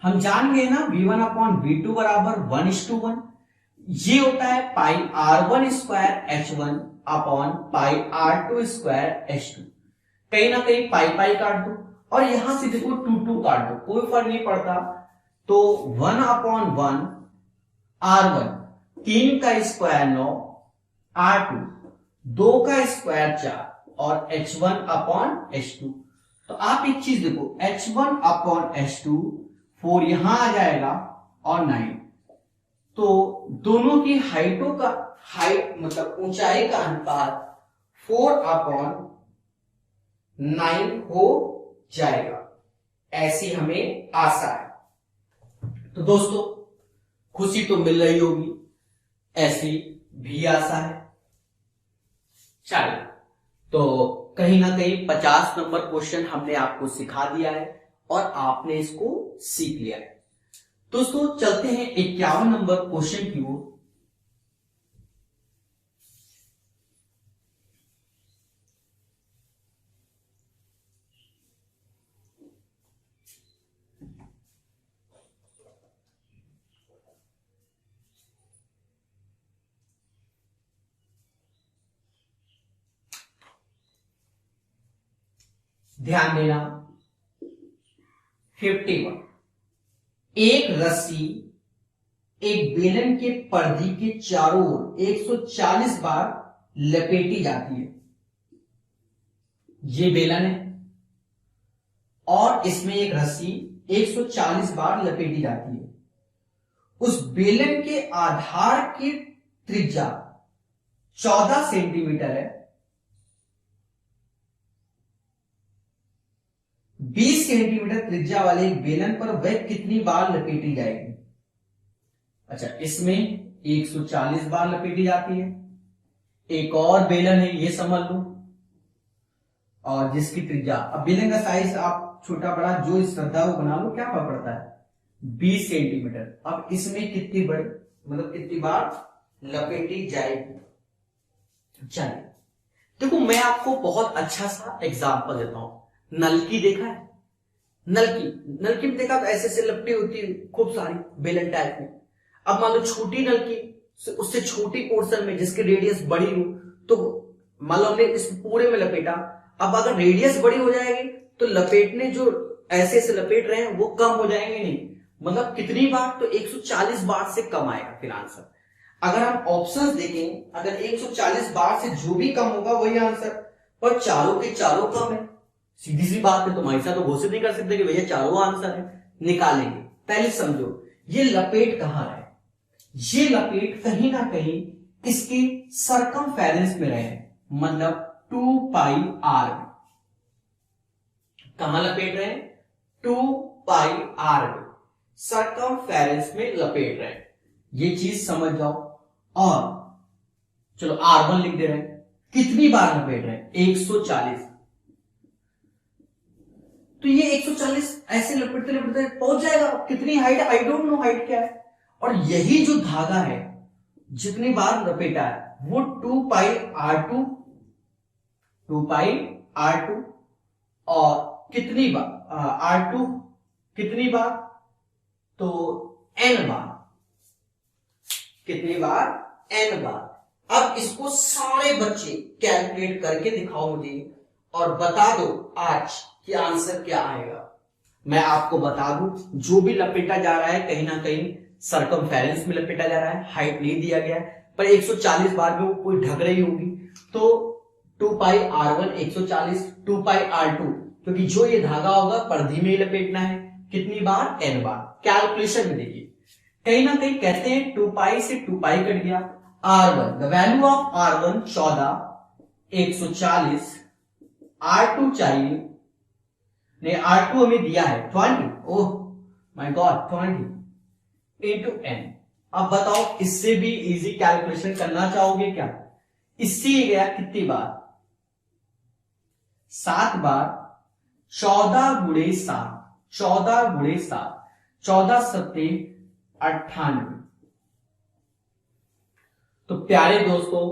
हम जान गए ना V1/V2 बराबर 1:1, ये होता है पाई R1 square H1 upon pi R2 square H2। कहीं ना कहीं पाई पाई काट दो और यहां से देखो 2 काट दो, कोई फर्क नहीं पड़ता, तो 1/1 R1, 3 का स्क्वायर 9, R2 2 का स्क्वायर 4 और H1/H2। तो आप एक चीज देखो, H1/H2 4 यहां आ जाएगा और 9, तो दोनों की हाइटों का हाइट मतलब ऊंचाई का अनुपात 4/9 हो जाएगा। ऐसी हमें आशा है। तो दोस्तों खुशी तो मिल रही होगी, ऐसी भी आशा है। चलिए, तो कहीं ना कहीं 50 नंबर क्वेश्चन हमने आपको सिखा दिया है और आपने इसको सीख लिया है। दोस्तों चलते हैं 51 नंबर क्वेश्चन की ओर। ध्यान देना 51। एक रस्सी एक बेलन के परिधि के चारों ओर 140 बार लपेटी जाती है। ये बेलन है और इसमें एक रस्सी 140 बार लपेटी जाती है। उस बेलन के आधार की त्रिज्या 14 सेंटीमीटर है। 20 सेंटीमीटर त्रिज्या वाले एक बेलन पर वह कितनी बार लपेटी जाएगी? अच्छा, इसमें 140 बार लपेटी जाती है। एक और बेलन है, ये समझ लो, और जिसकी त्रिज्या, अब बेलन का साइज आप छोटा बड़ा जो श्रद्धा को बना लो, क्या फर्क पड़ता है, 20 सेंटीमीटर। अब इसमें कितनी बड़ी, मतलब कितनी बार लपेटी जाएगी? चलिए देखो, मैं आपको बहुत अच्छा सा एग्जांपल देता हूं। नलकी देखा है? नलकी में देखा तो ऐसे ऐसे लपटी होती है खूब सारी बेलन टाइप में। अब मान लो छोटी नलकी उससे छोटी पोर्शन में जिसकी रेडियस बड़ी हो, तो मान लो हमने इस पूरे में लपेटा। अब अगर रेडियस बड़ी हो जाएगी तो लपेटने जो ऐसे ऐसे लपेट रहे हैं वो कम हो जाएंगे नहीं, मतलब कितनी बार, तो 140 बार से कम आएगा फिर आंसर। अगर हम ऑप्शंस देखें, अगर 140 बार से जो भी कम होगा वही आंसर, पर चारों के चारों कम है। सीधी सी बात है, तुम ऐसा तो घोषित नहीं कर सकते कि भैया चारों आंसर है। निकालेंगे, पहले समझो ये लपेट कहां है। ये लपेट कहीं ना कहीं इसके सरकमफेरेंस में रहे, मतलब 2 पाई आर में। कहां लपेट रहे हैं? 2 पाई आर में, सरकमफेरेंस में लपेट रहे हैं। ये चीज समझ जाओ। और चलो R1 लिख दे रहे हैं। कितनी बार लपेट रहे हैं? 140। तो ये 140 ऐसे लपेटते लपेटते पहुंच जाएगा। कितनी height, I don't know height क्या है। और यही जो धागा है जितनी बार लपेटा है वो 2 पाई R2, 2 पाई R2 और कितनी बार R2 कितनी बार, तो n बार। कितनी बार? n बार। अब इसको सारे बच्चे कैलकुलेट करके दिखाओ मुझे और बता दो आज कि आंसर क्या आएगा। मैं आपको बता दूं, जो भी लपेटा जा रहा है कहीं ना कहीं सरकमफेरेंस में लपेटा जा रहा है। हाइट नहीं दिया गया है, पर 140 बार में वो कोई ढक रही होगी। तो 2 पाई R1 140, 2 पाई R2, क्योंकि जो ये धागा होगा परिधि में ही लपेटना है। कितनी बार? n बार। कैलकुलेशन में देखिए, कहीं ना कहीं कहते हैं 2 पाई से 2 पाई कट गया। R1, the value of R1 14, 140, R2 चाहिए, नहीं R2 हमें दिया है 20, oh my God 20 into n। अब बताओ, इससे भी इजी कैलकुलेशन करना चाहोगे क्या? इससे गया कितनी बार? 7 बार। 14 गुणे 7, 14 गुणे 7, 14 सत्ते 98। तो प्यारे दोस्तों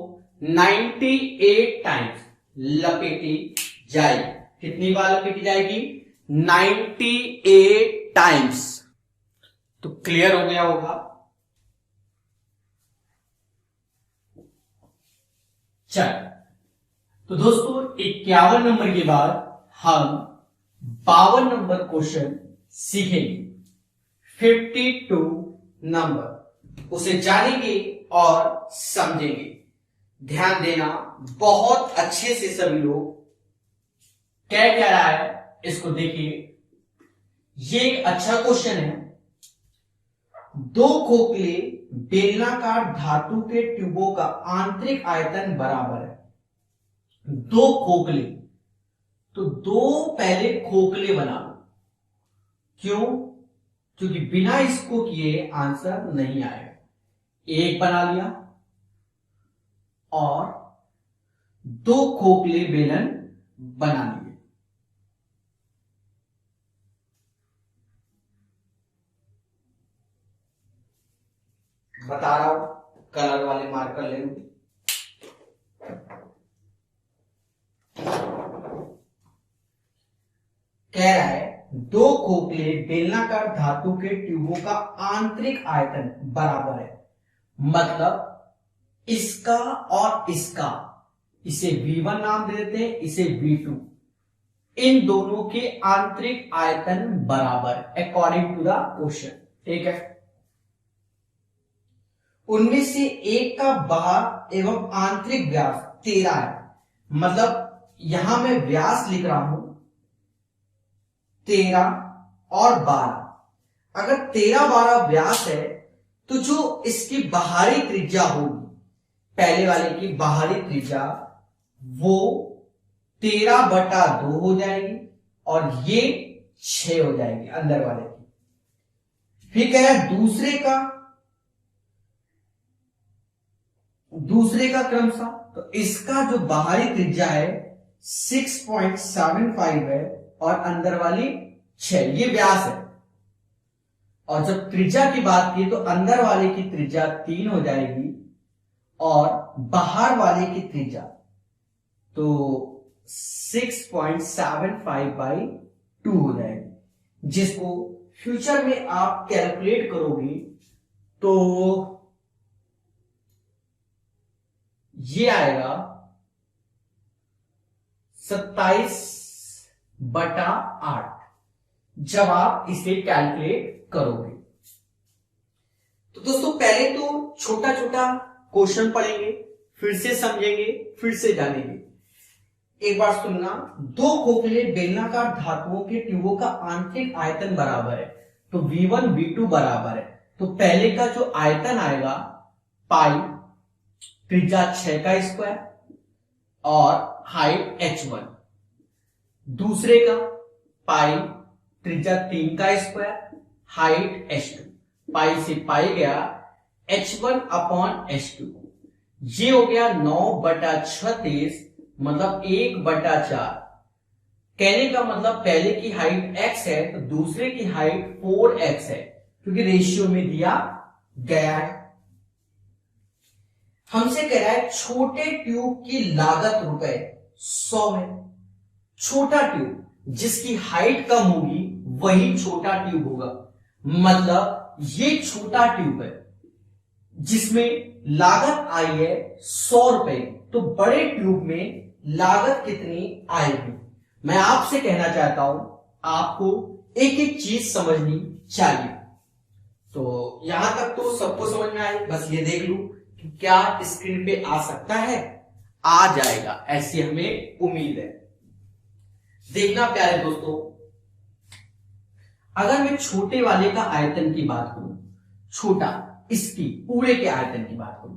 98 टाइम्स लपेटी जाएगी। कितनी बार लपेटी जाएगी? 98 टाइम्स। तो क्लियर हो गया होगा। चल, तो दोस्तों 51 नंबर के बाद हम 52 नंबर क्वेश्चन सीखेंगे। 52 नंबर, उसे जानेंगे और समझेंगे। ध्यान देना बहुत अच्छे से सभी लोग। क्या कह रहा है इसको देखिए। ये एक अच्छा क्वेश्चन है। 2 खोखले बेलनाकार धातु के ट्यूबों का आंतरिक आयतन बराबर है। 2 खोखले, तो 2 पहले खोखले बना लो। क्यों? क्योंकि बिना इसको किए आंसर नहीं आएगा। एक बना लिया और 2 खोखले बेलन बना लिए। बता रहा हूं, कलर वाले मार्कर ले लूं। कह रहा है 2 खोखले बेलनाकार धातु के ट्यूबों का आंतरिक आयतन बराबर है, मतलब इसका और इसका, इसे V1 नाम दे देते हैं, इसे V2। इन दोनों के आंतरिक आयतन बराबर अकॉर्डिंग टू द क्वेश्चन। ठीक है, उनमें से एक का बाहर एवं आंतरिक व्यास 13 है, मतलब यहां मैं व्यास लिख रहा हूं 13 और 12। अगर 13-12 व्यास है तो जो इसकी बाहरी त्रिज्या होगी, पहले वाले की बाहरी त्रिज्या, वो 13/2 हो जाएगी और ये 6 हो जाएगी अंदर वाले की। फिर कह रहा है दूसरे का क्रमशः, तो इसका जो बाहरी त्रिज्या है 6.75 है और अंदर वाली 6, ये व्यास है। और जब त्रिज्या की बात की तो अंदर वाले की त्रिज्या 3 हो जाएगी और बाहर वाले की त्रिज्या तो 6.75/2 हो जाएगी, जिसको फ्यूचर में आप कैलकुलेट करोगे तो ये आएगा 27/8 जब आप इसे कैलकुलेट करोगे। तो दोस्तों पहले तो छोटा छोटा क्वेश्चन पढ़ेंगे, फिर से समझेंगे, फिर से जानेंगे। एक बार सुनना, दो खोखले बेलनाकार धातुओं के ट्यूबों का आंतरिक आयतन बराबर है, तो V1 V2 बराबर है। तो पहले का जो आयतन आएगा पाई, त्रिज्या 6 का स्क्वायर और हाइट h1। दूसरे का पाई, त्रिज्या 3 का स्क्वायर, हाइट h2। पाई से पाई गया h1/h2, ये हो गया 9/36, मतलब 1/4। कहने का मतलब पहले की हाइट x है तो दूसरे की हाइट 4x है, क्योंकि रेशियो में दिया गया है। हमसे कह रहा है छोटे ट्यूब की लागत रुपए 100 है। छोटा ट्यूब जिसकी हाइट कम होगी वही छोटा ट्यूब होगा, मतलब ये छोटा ट्यूब है जिसमें लागत आई है 100 रुपए, तो बड़े ट्यूब में लागत कितनी आएगी। मैं आपसे कहना चाहता हूं आपको एक एक चीज समझनी चाहिए। तो यहां तक तो सबको समझ में आई, बस ये देख लू कि क्या स्क्रीन पे आ सकता है, आ जाएगा ऐसी हमें उम्मीद है। देखना प्यारे दोस्तों, अगर मैं छोटे वाले का आयतन की बात करूं, छोटा इसकी पूरे के आयतन की बात करूं,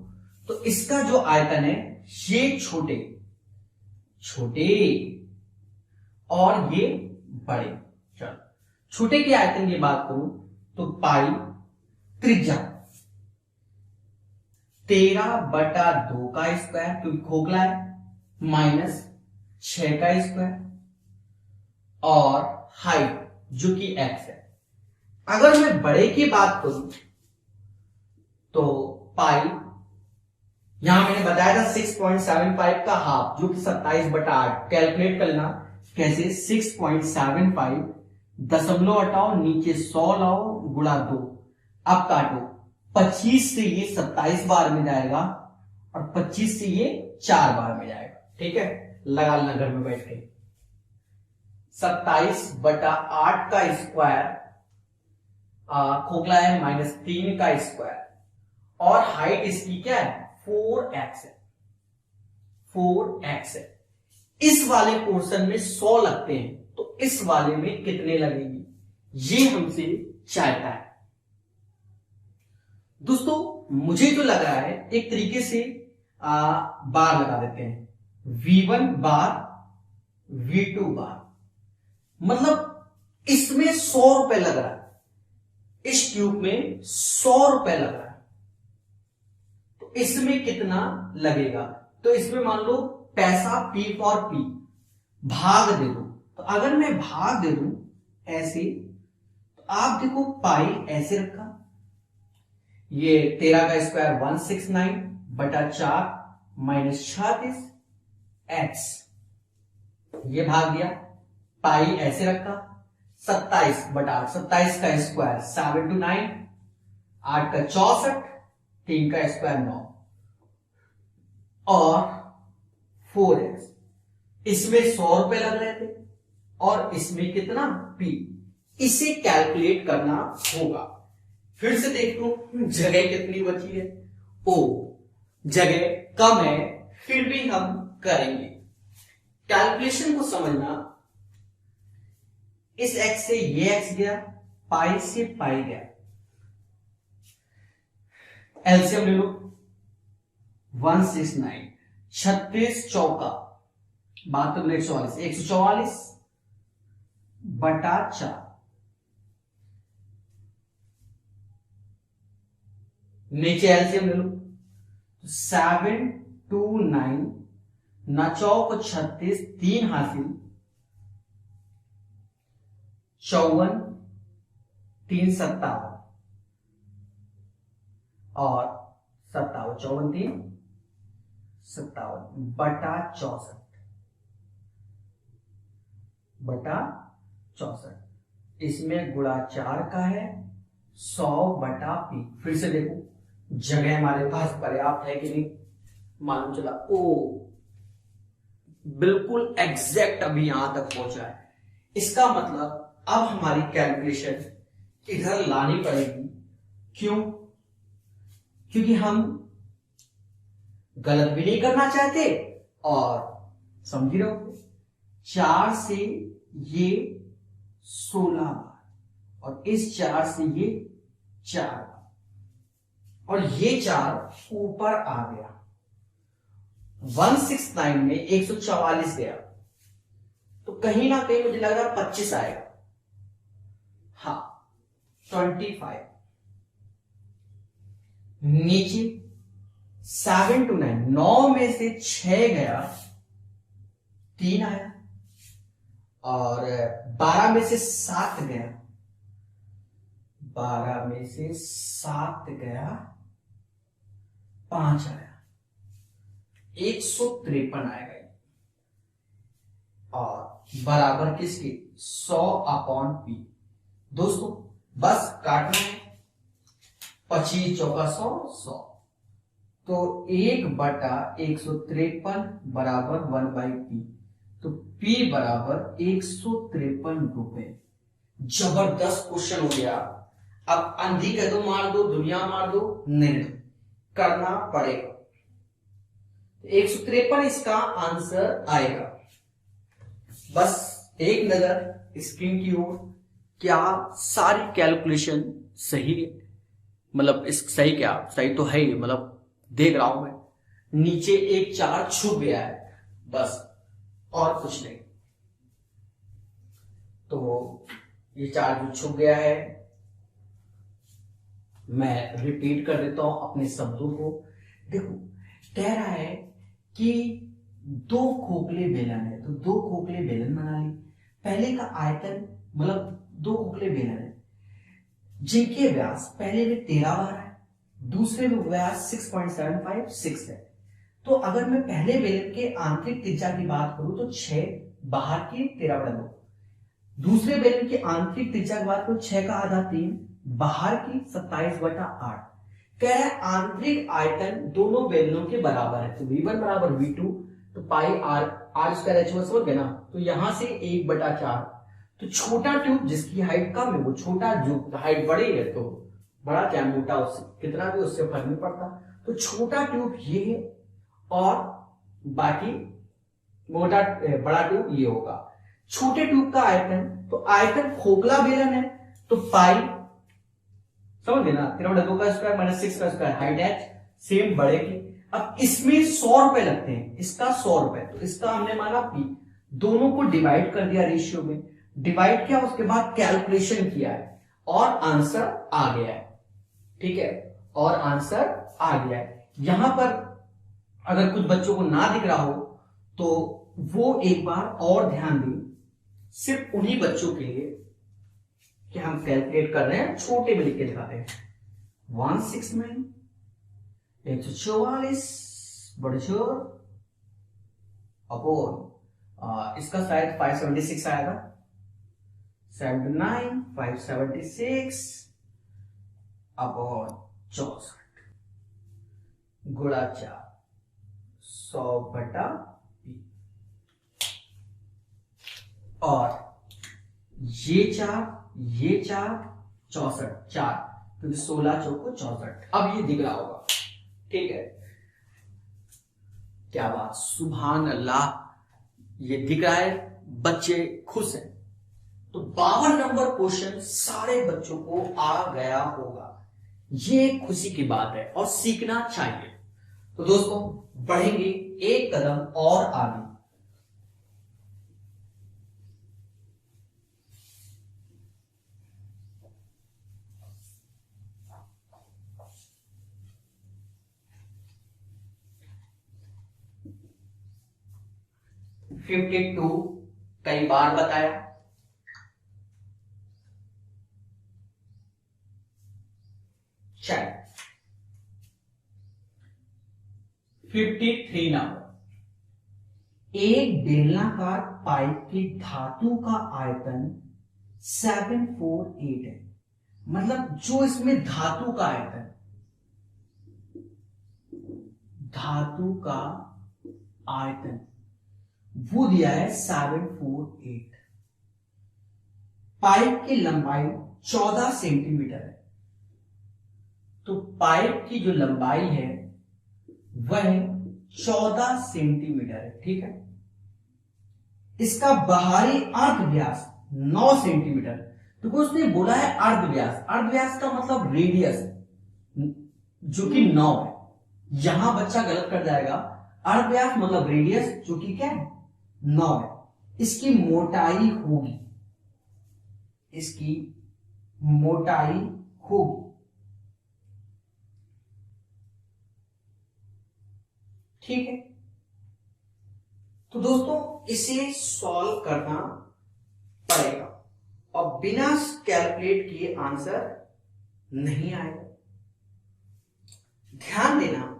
तो इसका जो आयतन है ये छोटे और ये बड़े। चलो छोटे के आयतन की बात करूं तो पाई, त्रिज्या 13/2 का स्क्वायर क्योंकि खोखला है, माइनस 6 का स्क्वायर और हाइट जो कि x है। अगर मैं बड़े की बात करूं तो पाई, यहां मैंने बताया था 6.75 का हाफ जो कि 27/8। कैलकुलेट करना कैसे, 6.75 दशमलव हटाओ, नीचे 100 लाओ, गुणा 2, अब काटो, 25 से ये 27 बार में जाएगा और 25 से ये 4 बार में जाएगा। ठीक है, लगा लेना घर में बैठ के। 27/8 का स्क्वायर, खोखला है, -3 का स्क्वायर और हाइट इसकी क्या है 4x है, 4x है। इस वाले पोर्शन में 100 लगते हैं तो इस वाले में कितने लगेंगे ये हमसे चाहता है। दोस्तों मुझे जो लग रहा है एक तरीके से बार लगा देते हैं, V1 बार V2 बार, मतलब इसमें 100 रुपए लग रहा है, इस ट्यूब में 100 रुपए लग रहा है, तो इसमें कितना लगेगा। तो इसमें मान लो पैसा P फॉर P, भाग दे दो। तो अगर मैं भाग दे दूं ऐसे, तो आप देखो पाई ऐसे रखा, ये 13 का स्क्वायर 169/4 -36 x, ये भाग दिया। पाई ऐसे रखा 27/8, 27 का स्क्वायर 7 to 9, 8 का 64, 3 का स्क्वायर 9 और 4x। इसमें 100 रुपए लग रहे थे और इसमें कितना p, इसे कैलकुलेट करना होगा। फिर से देख लो जगह कितनी बची है, ओ जगह कम है, फिर भी हम करेंगे। कैलकुलेशन को समझना, इस x से ये x गया, पाई से पाई गया, एलसीएम ले लो 169, 36 चौका 72 144, 144 बटा 4, नीचे एलसीएम ले लो 729, ना चौक 36, 3 हासिल 54, 3 57 और 57, 54 3 57 बटा 64 बटा 64, इसमें गुणा 4 का है 100 बटा p। फिर से देखो जगह हमारे पास पर्याप्त है कि नहीं, मालूम चला ओ बिल्कुल एग्जैक्ट अभी यहां तक पहुंचा है। इसका मतलब अब हमारी कैलकुलेशन इधर लानी पड़ेगी। क्यों? क्योंकि हम गलत भी नहीं करना चाहते और समझ रहे हो 4 से ये 16 बार और इस 4 से ये 4 बार और ये 4 ऊपर आ गया। 169 में 144 गया तो कहीं ना कहीं मुझे लग रहा 25 आएगा। हाँ 25, नीचे 7 to 9, 9 में से 6 गया 3 आया और 12 में से 7 गया, 12 में से 7 गया 5 आया, 153 आएगा और बराबर किसके 100/p। दोस्तों बस काटना है, 25 चौका 100 100, तो 1/153 बराबर 1/p, तो p बराबर 153 रुपए। जबरदस्त क्वेश्चन हो गया। अब अंधी कह दो मार दो, दुनिया मार दो, नहीं करना पड़ेगा। 153 इसका आंसर आएगा। बस एक नजर स्क्रीन की ओर, क्या सारी कैलकुलेशन सही है? मतलब इस सही क्या, सही तो है ही, मतलब देख रहा हूं मैं नीचे एक 4 छुप गया है बस और कुछ नहीं। तो ये 4 जो छुप गया है मैं रिपीट कर देता हूं अपने शब्दों को। देखो कह रहा है कि 2 खोखले बेलन है, तो 2 खोखले बेलन बना ली। पहले का आयतन मतलब 2 खोखले बेलन है जिनके व्यास पहले में 13 बार है, दूसरे में व्यास 6.756 है। तो अगर मैं पहले बेलन के आंतरिक त्रिज्या की बात करूं तो 6, बाहर की 13/2, दूसरे बेलन की आंतरिक त्रिज्या की बात करूं 6 का आधा 3, बाहर की 27/8। कह रहा है आंतरिक आयतन दोनों बेलनों के बराबर है, तो V1 बराबर V2, तो पाई r स्क्वायर h1 समझ गए ना। तो यहां से 1/4, तो छोटा ट्यूब जिसकी हाइट कम है वो छोटा, जो हाइट बड़ी है तो बड़ा, क्या मोटा उससे कितना भी उससे फर्क नहीं पड़ता। तो छोटा ट्यूब ये है और बाकी मोटा बड़ा ट्यूब ये होगा। छोटे ट्यूब का आयतन, तो आयतन खोखला बेलन है तो पाई समझ गए ना, 13/2 का स्क्वायर माइनस 6 का स्क्वायर, हाइट h सेम बड़े की। अब इसमें 100 रुपए लगते हैं, इसका 100 रुपए, तो इसका हमने माना p, दोनों को डिवाइड कर दिया रेशियो में, डिवाइड किया उसके बाद कैलकुलेशन किया है और आंसर आ गया है। ठीक है, और आंसर आ गया है। यहां पर अगर कुछ बच्चों को ना दिख रहा हो तो वो एक बार और ध्यान दें, सिर्फ उन्हीं बच्चों के लिए कि हम कैलकुलेट कर रहे हैं, छोटे में लिख के दिखाते हैं। 169 144 बड़े छोर अपॉन इसका शायद 576 आएगा, 79 576 अपॉन 64 गुणा 4 100/p और ये 4 64 4, क्योंकि 16 चौको 64। अब ये दिख रहा होगा, ठीक है, क्या बात, सुभान अल्लाह, ये दिख रहा है, बच्चे खुश हैं। तो 52 नंबर क्वेश्चन सारे बच्चों को आ गया होगा, ये खुशी की बात है और सीखना चाहिए। तो दोस्तों बढ़ेंगे एक कदम और आगे। फिफ्टी टू कई बार बताया, चलिए 53 नंबर, एक बेलनाकार पाइप की धातु का आयतन 748 है। मतलब जो इसमें धातु का आयतन, धातु का आयतन वो दिया है 748। पाइप की लंबाई 14 सेंटीमीटर है। तो पाइप की जो लंबाई है वह 14 सेंटीमीटर है, ठीक है। इसका बाहरी अर्ध व्यास 9 सेंटीमीटर। तो उसने बोला है अर्ध व्यास, अर्ध व्यास का मतलब रेडियस जो कि 9 है। यहां बच्चा गलत कर जाएगा, अर्ध व्यास मतलब रेडियस जो कि क्या है 9 है। इसकी मोटाई होगी, इसकी मोटाई होगी, ठीक है। तो दोस्तों इसे सॉल्व करना पड़ेगा और बिना कैलकुलेट किए आंसर नहीं आएगा। ध्यान देना,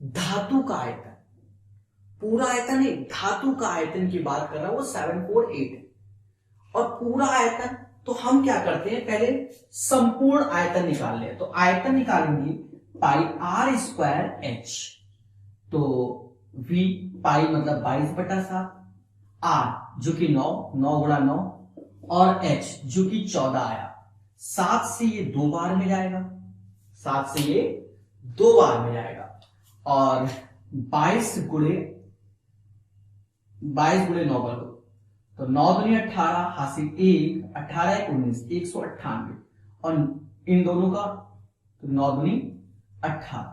धातु का आयतन, पूरा आयतन नहीं, धातु का आयतन की बात कर रहा हूं, वो 748 है। और पूरा आयतन तो हम क्या करते हैं, पहले संपूर्ण आयतन निकाल ले। तो आयतन निकालेंगे पाई आर स्क्वायर एच। तो v पाई मतलब 22/7, आर जो कि 9 गुणा 9 और h जो कि 14 आया। 7 से ये 2 बार में जाएगा, 7 से ये 2 बार में जाएगा। और 22 गुणे 9 कर दो, तो 9 दूनी 18 हासिल 1, 18 1 19, 198। और इन दोनों का तो 9 दूनी 18।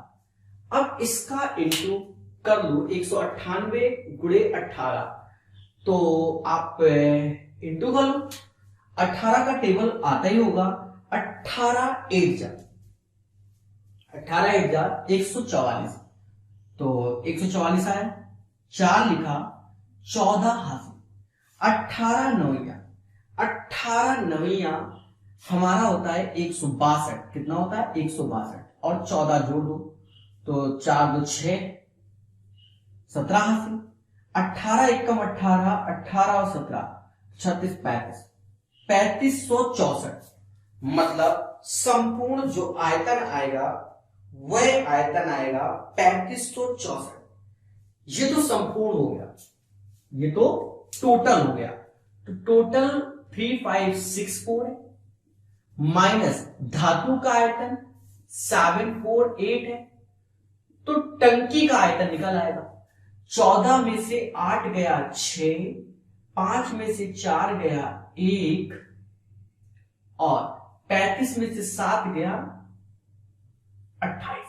अब इसका इंटू कर लो, 198 गुणे 18, तो आप इंटू कर लो। 18 का टेबल आता ही होगा, 18 1 जा 144। तो 144 आया, 4 लिखा, 14 हासिल, 18 नविया हमारा होता है 162। कितना होता है 162, और 14 जोड़ दो तो 4 2 6 17 हासिल। 18 एकम 18, 18 और 17 36 35, 3564। मतलब संपूर्ण जो आयतन आएगा वह आयतन आएगा 3564। ये तो संपूर्ण हो गया, ये तो टोटल हो गया। तो टोटल 3564 है, माइनस धातु का आयतन 748 है। तो टंकी का आयतन निकल आएगा। 14 में से 8 गया 6, 5 में से 4 गया 1, और 35 में से 7 गया 28,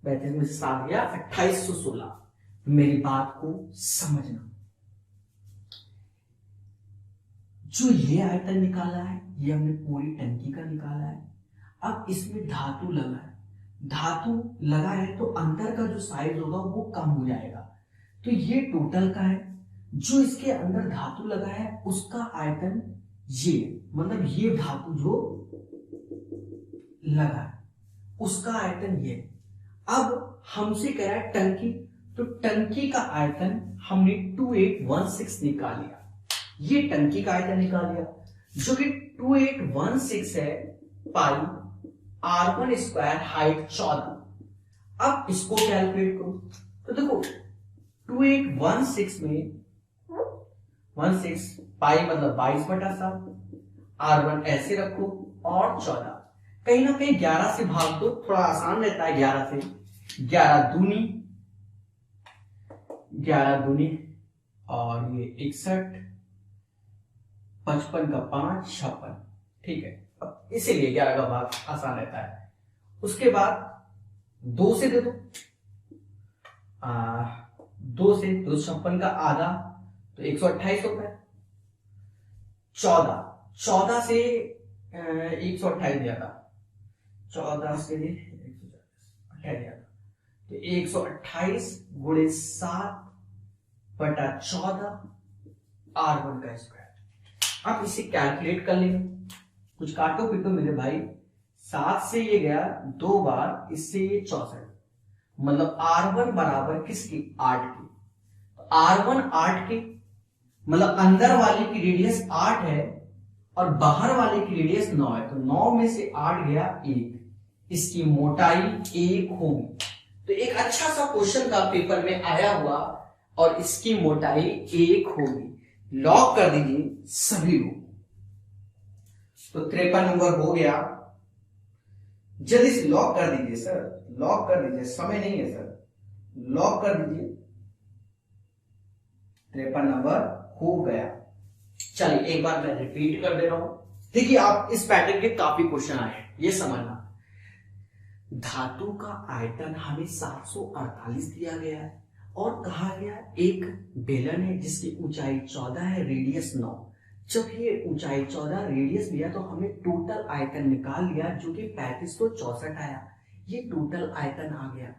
35 में से 7 गया 2816। मेरी बात को समझना, जो ये आयतन निकाला है ये हमने पूरी टंकी का निकाला है। अब इसमें धातु लगा है, धातु लगा है तो अंदर का जो साइज होगा वो कम हो जाएगा। तो ये टोटल का है, जो इसके अंदर धातु लगा है उसका आयतन ये, मतलब ये धातु जो लगा है उसका आयतन ये। अब हमसे कह रहा है टंकी, तो टंकी का आयतन हमने 2816 निकाल लिया। ये टंकी का आयतन निकाल लिया जो कि 2816 है पाई r1 स्क्वायर हाइट 14। अब इसको कैलकुलेट करो तो देखो 2816 में 16 पाई मतलब 22/7, R1 ऐसे रखो और 14, कहीं ना कहीं 11 से भाग दो, थोड़ा आसान रहता है 11 से। 11 दूनी और ये 61, 55 का 5, 56, ठीक है। अब इसीलिए 11 का भाग आसान रहता है। उसके बाद 2 से दे दो, 2 से 256 का आधा तो 128 होता है। 14 से 128 दिया था, 14 से 128 दिया था, तो 128 गुणे 7/14 R1 का स्क्वायर। अब इसे कैलकुलेट कर लेंगे, कुछ काटो पीटो मेरे भाई। 7 से ये गया 2 बार, इससे ये 64, मतलब R1 बराबर किसकी? 8 की। R1 8 की, मतलब अंदर वाले की रेडियस 8 है और बाहर वाले की रेडियस 9 है, तो 9 में से 8 गया 1, इसकी मोटाई 1 होगी। तो एक अच्छा सा क्वेश्चन का पेपर में आया हुआ और इसकी मोटाई 1 होगी। लॉक कर दीजिए सभी लोग। तो 53 नंबर हो गया। जल्दी से लॉक कर दीजिए सर, लॉक कर दीजिए, समय नहीं है सर, लॉक कर दीजिए। 53 नंबर हो गया। चलिए एक बार मैं रिपीट कर दे रहा हूं। देखिए आप इस पैटर्न के काफी क्वेश्चन आए हैं, ये समझना। धातु का आयतन हमें 748 दिया गया है और कहा गया एक बेलन है जिसकी ऊंचाई 14 है, रेडियस 9। जब ये ऊंचाई 14 रेडियस लिया तो हमें टोटल आयतन निकाल लिया जो कि 3564 आया। ये टोटल आयतन आ गया।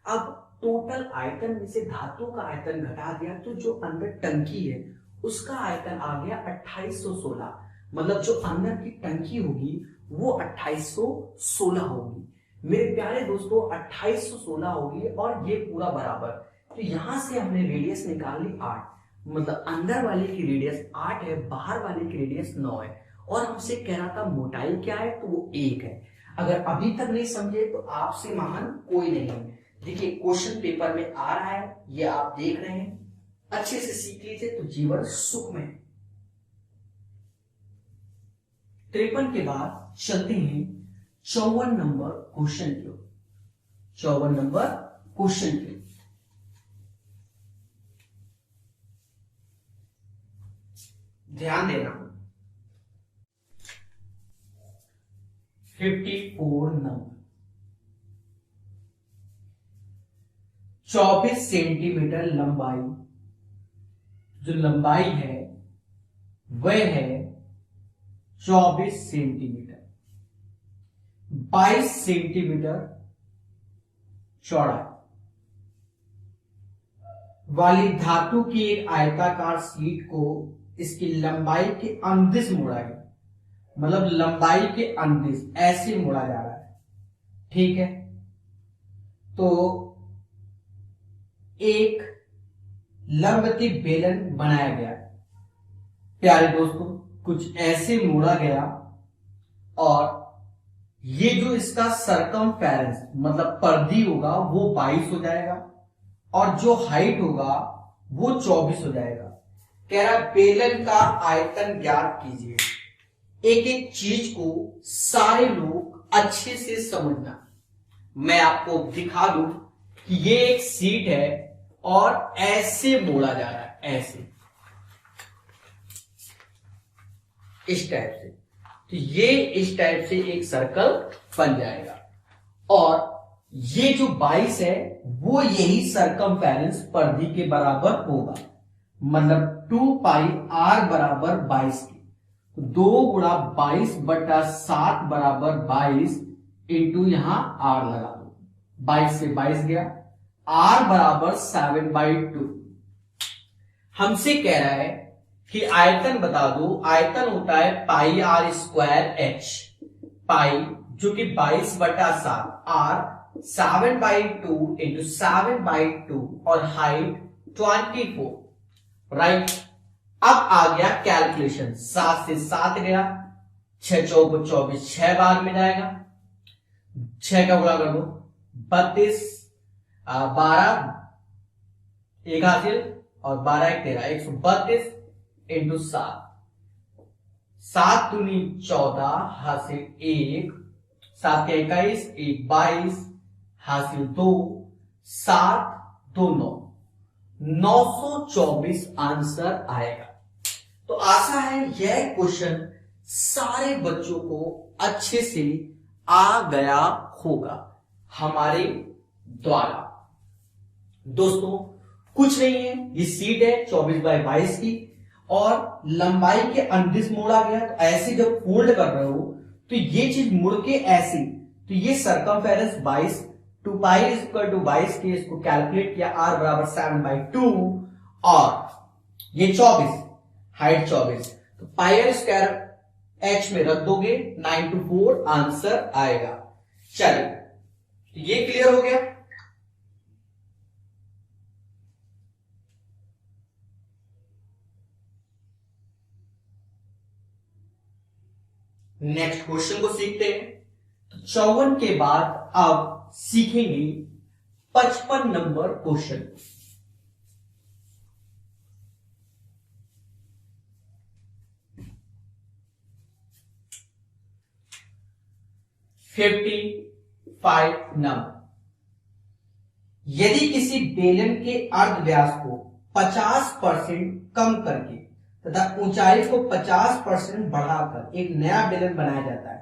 अब टोटल आयतन में से धातु का आयतन घटा दिया तो जो अंदर टंकी है उसका आयतन आ गया 2816, मतलब जो अंदर की टंकी होगी वो 2816 होगी। मेरे प्यारे दोस्तों 2816 होगी और ये पूरा बराबर, तो यहां से हमने रेडियस निकाल ली 8, मतलब अंदर वाले की रेडियस 8 है, बाहर वाले की रेडियस 9 है, और हमसे कह रहा था मोटाई क्या है, तो वो 1 है। अगर अभी तक नहीं समझे तो आपसे महान कोई नहीं है। देखिए क्वेश्चन पेपर में आ रहा है, ये आप देख रहे हैं, अच्छे से सीख लीजिए तो जीवन सुख में। 53 के बाद चलते हैं 54 नंबर क्वेश्चन की ओर। 54 नंबर क्वेश्चन की ध्यान देना। 54 नंबर, 24 सेंटीमीटर लंबाई, जो लंबाई है वह है 24 सेंटीमीटर, 22 सेंटीमीटर चौड़ाई वाली धातु की एक आयताकार शीट को इसकी लंबाई के अंदिश मोड़ा गया, मतलब लंबाई के अंदिश ऐसे मोड़ा जा रहा है, ठीक है। तो एक लंबवती बेलन बनाया गया। प्यारे दोस्तों कुछ ऐसे मोड़ा गया और ये जो इसका सरकमफेरेंस मतलब परिधि होगा वो 22 हो जाएगा और जो हाइट होगा वो 24 हो जाएगा। कह रहा बेलन का आयतन ज्ञात कीजिए। एक एक चीज को सारे लोग अच्छे से समझना। मैं आपको दिखा दूं कि ये एक सीट है और ऐसे मोड़ा जा रहा है, ऐसे इस टाइप से, तो ये इस टाइप से एक सर्कल बन जाएगा और ये जो 22 है वो यही सरकमफेरेंस परिधि के बराबर होगा, मतलब 2 पाई r बराबर 22 की, तो 2 गुणा 22/7 बराबर 22 इंटू यहां r लगा दो, 22 से 22 गया, r बराबर 7/2। हमसे कह रहा है कि आयतन बता दो। आयतन होता है पाई r स्क्वायर h, पाई जो कि 22/7, r 7/2 इंटू 7/2 और हाइट 24, राइट। अब आ गया कैलकुलेशन, 7 से 7 गया, 6 चौको 24, 6 बार में जाएगा, 6 का गुणा कर दो, 32, 12 1 हासिल और 12 एक 13, 132 इंटू 7, 7 दूनी 14 हासिल 1, 7 के 21, 1 22 हासिल 2, 7 2 9, 924 आंसर आएगा। तो आशा है यह क्वेश्चन सारे बच्चों को अच्छे से आ गया होगा हमारे द्वारा। दोस्तों कुछ नहीं है, ये सीट है 24/22 की और लंबाई के अनदिश मोड़ा गया, तो ऐसे जब फोल्ड कर रहे हो तो ये चीज मुड़ के ऐसी, तो ये circumference 22, 2 pi is equal to 22 के इसको कैलकुलेट किया, r बराबर 7/2 और ये 24, हाइट 24, तो पाई आर स्क्वायर h में रख दोगे 924 आंसर आएगा। चलिए ये क्लियर हो गया। नेक्स्ट क्वेश्चन को सीखते हैं। तो 54 के बाद अब सीखेंगे 55 नंबर क्वेश्चन। Fifty 5 number. यदि किसी बेलन के अर्ध व्यास को 50% कम करके तथा ऊंचाई को 50% बढ़ाकर एक नया बेलन बनाया जाता है,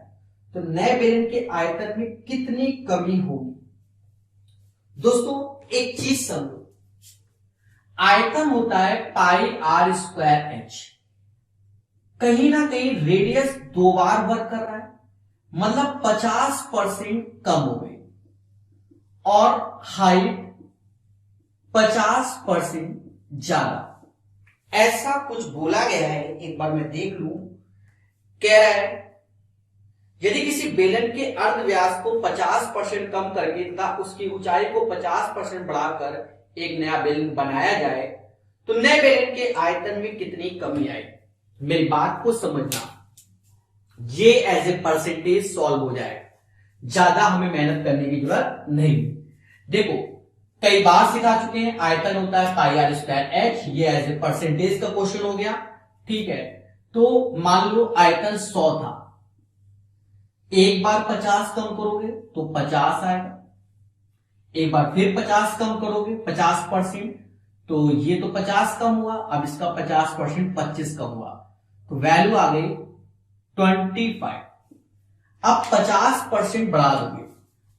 तो नए बेलन के आयतन में कितनी कमी होगी? दोस्तों एक चीज समझो, आयतन होता है पाई आर स्क्वायर एच, कहीं ना कहीं रेडियस 2 बार वर्क कर रहा है, मतलब 50% कम हो गई, और हाइट 50% ज्यादा, ऐसा कुछ बोला गया है। एक बार मैं देख लूं, कह रहा है यदि किसी बेलन के अर्ध व्यास को 50% कम करके तथा उसकी ऊंचाई को 50% बढ़ाकर एक नया बेलन बनाया जाए, तो नए बेलन के आयतन में कितनी कमी आएगी? मेरी बात को समझना, ये एज ए परसेंटेज सॉल्व हो जाएगा, ज्यादा हमें मेहनत करने की जरूरत नहीं। देखो कई बार सिखा चुके हैं, आयतन होता है पाई आर स्क्वायर एच, ये एज ए परसेंटेज का क्वेश्चन हो गया, ठीक है। तो मान लो आयतन 100 था, एक बार 50 कम करोगे तो 50 आएगा, एक बार फिर 50 कम करोगे 50%, तो ये तो 50 कम हुआ, अब इसका 50% 25 कम हुआ, तो वैल्यू आ गई 25। अब 50% बढ़ा दोगे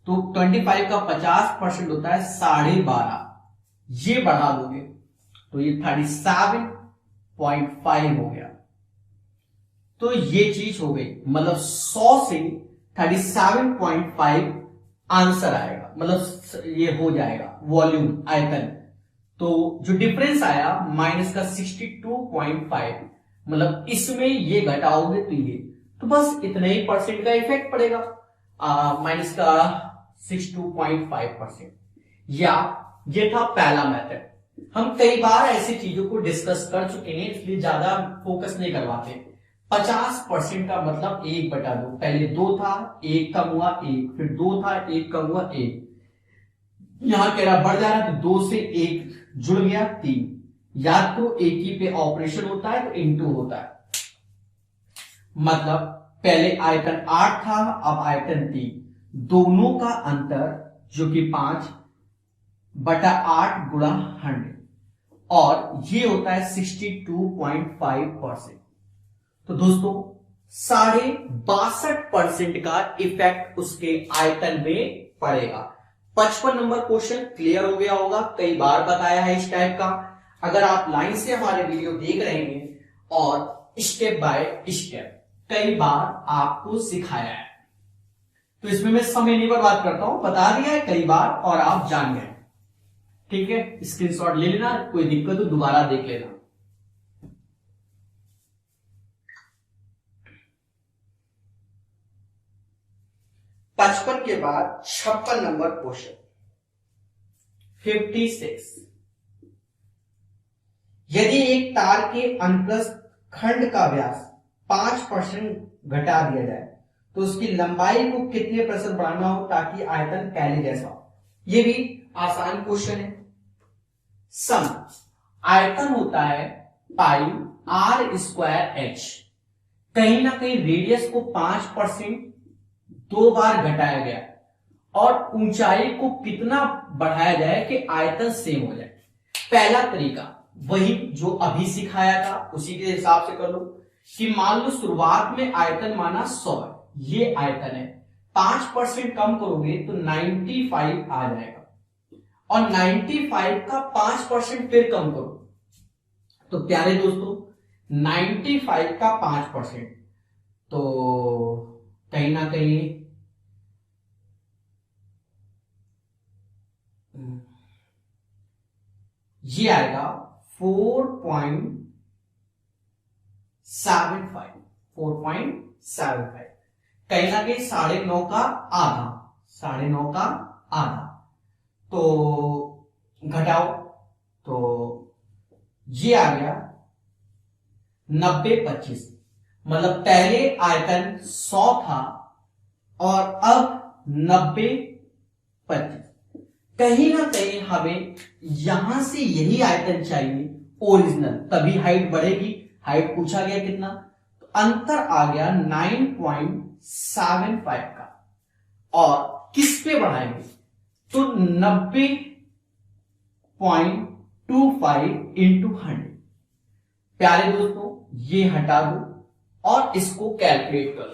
तो 25 का 50% होता है 12.5, ये बढ़ा दोगे तो ये 37.5 हो गया। तो ये चीज हो गई, मतलब 100 से 37.5 आंसर आएगा, मतलब ये हो जाएगा वॉल्यूम आयतन। तो जो डिफरेंस आया माइनस का 62.5, मतलब इसमें ये घटाओगे तो ये, तो बस इतना ही परसेंट का इफेक्ट पड़ेगा, माइनस का 62.5%। या ये था पहला मेथड। हम कई बार ऐसी चीजों को डिस्कस कर चुके हैं, इसलिए ज्यादा फोकस नहीं करवाते। 50% का मतलब 1/2, पहले 2 था 1 कम हुआ 1, फिर 2 था 1 कम हुआ 1, यहां कह रहा बढ़ जा रहा है तो 2 से 1 जुड़ गया 3, या तो एक ही पे ऑपरेशन होता है तो इनटू होता है, मतलब पहले आयतन 8 था अब आयतन 3, दोनों का अंतर जो कि 5/8 गुणा 100, और ये होता है 62.5%। तो दोस्तों 62.5% का इफेक्ट उसके आयतन में पड़ेगा। 55 नंबर क्वेश्चन क्लियर हो गया होगा, कई बार बताया है इस टाइप का। अगर आप लाइन से हमारे वीडियो देख रहे हैं और स्टेप बाय स्टेप कई बार आपको सिखाया है, तो इसमें मैं समय नहीं बर्बाद करता हूं, बता दिया है कई बार और आप जान गए, ठीक है। स्क्रीनशॉट ले लेना, कोई दिक्कत हो दोबारा देख लेना। पचपन के बाद 56 नंबर क्वेश्चन 56। यदि एक तार के अनुप्रस्थ खंड का व्यास 5% घटा दिया जाए तो उसकी लंबाई को कितने प्रतिशत बढ़ाना हो ताकि आयतन पहले जैसा हो? ये भी आसान क्वेश्चन है, सम आयतन होता है पाई आर स्क्वायर एच। कहीं ना कहीं रेडियस को 5% 2 बार घटाया गया और ऊंचाई को कितना बढ़ाया जाए कि आयतन सेम हो जाए। पहला तरीका वही जो अभी सिखाया था उसी के हिसाब से कर लो कि मान लो शुरुआत में आयतन माना 100, ये आयतन है, 5% कम करोगे तो 95 आ जाएगा और 95 का 5% फिर कम करो तो प्यारे दोस्तों 95 का 5%, तो कहीं ना कहीं ये आएगा 4.75 कहीं ना कहीं 9.5 का आधा, 9.5 का आधा, तो घटाओ तो ये आ गया 90-25। मतलब पहले आयतन 100 था और अब 90-25। कहीं ना कहीं हमें यहां से यही आयतन चाहिए ओरिजिनल, तभी हाइट बढ़ेगी। हाइट पूछा गया कितना, तो अंतर आ गया 9.75 का। और किस पे बढ़ाएंगे तो 90.25 इंटू 100। प्यारे दोस्तों ये हटा दो और इसको कैलकुलेट करो।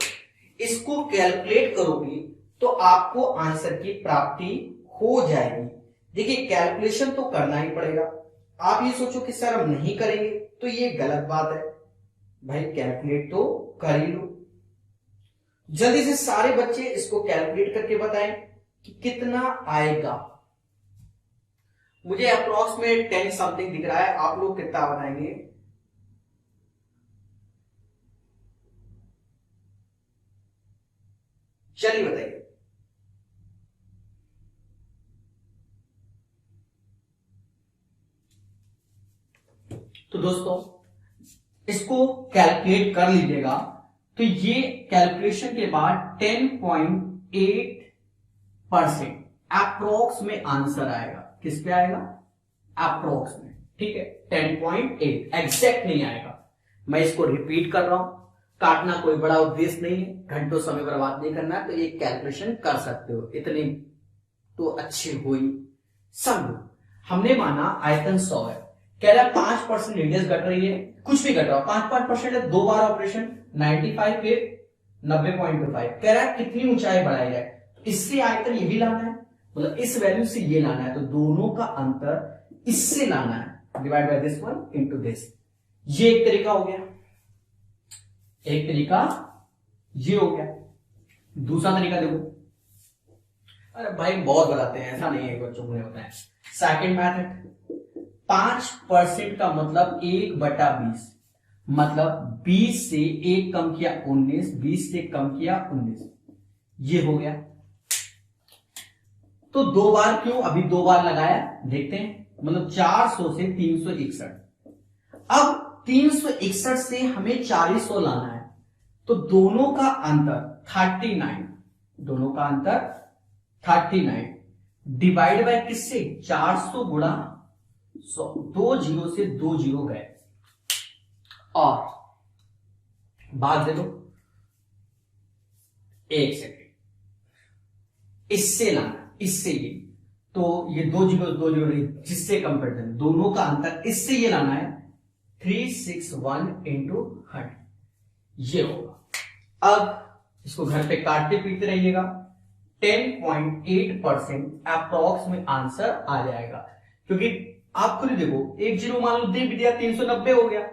इसको कैलकुलेट करोगे तो आपको आंसर की प्राप्ति हो जाएगी। देखिए कैलकुलेशन तो करना ही पड़ेगा। आप ये सोचो कि सर हम नहीं करेंगे तो ये गलत बात है। भाई कैलकुलेट तो कर ही लो। जल्दी से सारे बच्चे इसको कैलकुलेट करके बताएं कि कितना आएगा। मुझे अप्रोक्स में 10 समथिंग दिख रहा है, आप लोग कितना बताएंगे? चलिए बताइए। तो दोस्तों इसको कैलकुलेट कर लीजिएगा। तो ये कैलकुलेशन के बाद 10.8% अप्रोक्स में आंसर आएगा। किस पे आएगा? अप्रोक्स में, ठीक है। 10.8 एग्जैक्ट नहीं आएगा। मैं इसको रिपीट कर रहा हूं, काटना कोई बड़ा उद्देश्य नहीं है, घंटों समय बर्बाद नहीं करना है, तो ये कैलकुलेशन कर सकते हो, इतने तो अच्छे हो ही। समझो हमने माना आयतन 100 है, कह रहा है 5% रेडियस घट रही है, कुछ भी घट रहा हो, 5% है, 2 बार ऑपरेशन 95 फिर 90.25, कह रहा है कितनी ऊंचाई बढ़ाई जाए, तो इससे आयतन ये भी लाना है, मतलब इस वैल्यू से ये लाना है, तो दोनों का अंतर इससे लाना है, divide by this one into this. ये एक तरीका हो गया, एक तरीका ये हो गया। दूसरा तरीका देखो, अरे भाई बहुत बताते हैं, ऐसा नहीं है बच्चों को नहीं होता है। सेकंड मेथड 5% का मतलब 1/20, मतलब 20 से 1 कम किया 19, 20 से कम किया 19, ये हो गया। तो 2 बार क्यों? अभी 2 बार लगाया, देखते हैं, मतलब 400 से 361। अब 361 से हमें 400 लाना है, तो दोनों का अंतर 39, दोनों का अंतर 39 डिवाइड बाय किससे? 400 गुणा 100, 2 जीरो से 2 जीरो गए और भाग दे दो। एक सेकेंड, इससे लाना, इससे ये, तो ये 2 जीरो जिससे कंपेरिजन, दोनों का अंतर इससे ये लाना है 361 इंटू 100, ये होगा। अब इसको घर पे काटते पीटते रहिएगा, 10.8% अप्रॉक्स में आंसर आ जाएगा। क्योंकि आप खुद देखो, एक जीरो मान लो दे भी दिया, 390 हो गया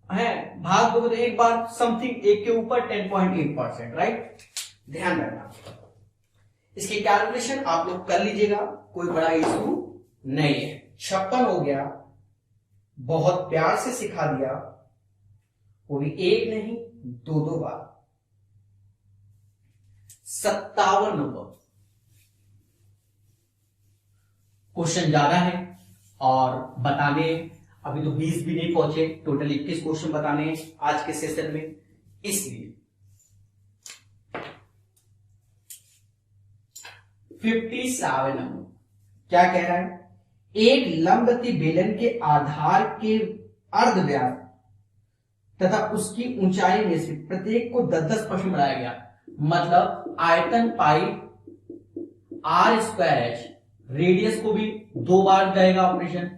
है, भाग दोगे तो एक बार समथिंग एक के ऊपर 10.8%, राइट? ध्यान रखना, इसकी कैलकुलेशन आप लोग कर लीजिएगा, कोई बड़ा इशू नहीं है। 56 हो गया, बहुत प्यार से सिखा दिया, वो भी एक नहीं 2 बार। 57 नंबर, क्वेश्चन ज्यादा है और बताने अभी तो 20 भी नहीं पहुंचे, टोटल 21 क्वेश्चन बताने हैं आज के सेशन में, इसलिए 57 नंबर क्या कह रहा है? एक लंबगति बेलन के आधार के अर्धव्यास तथा उसकी ऊंचाई में से प्रत्येक को 10-10% बढ़ाया गया। मतलब आयतन पाई आर स्क्वायर एच, रेडियस को भी 2 बार जाएगा ऑपरेशन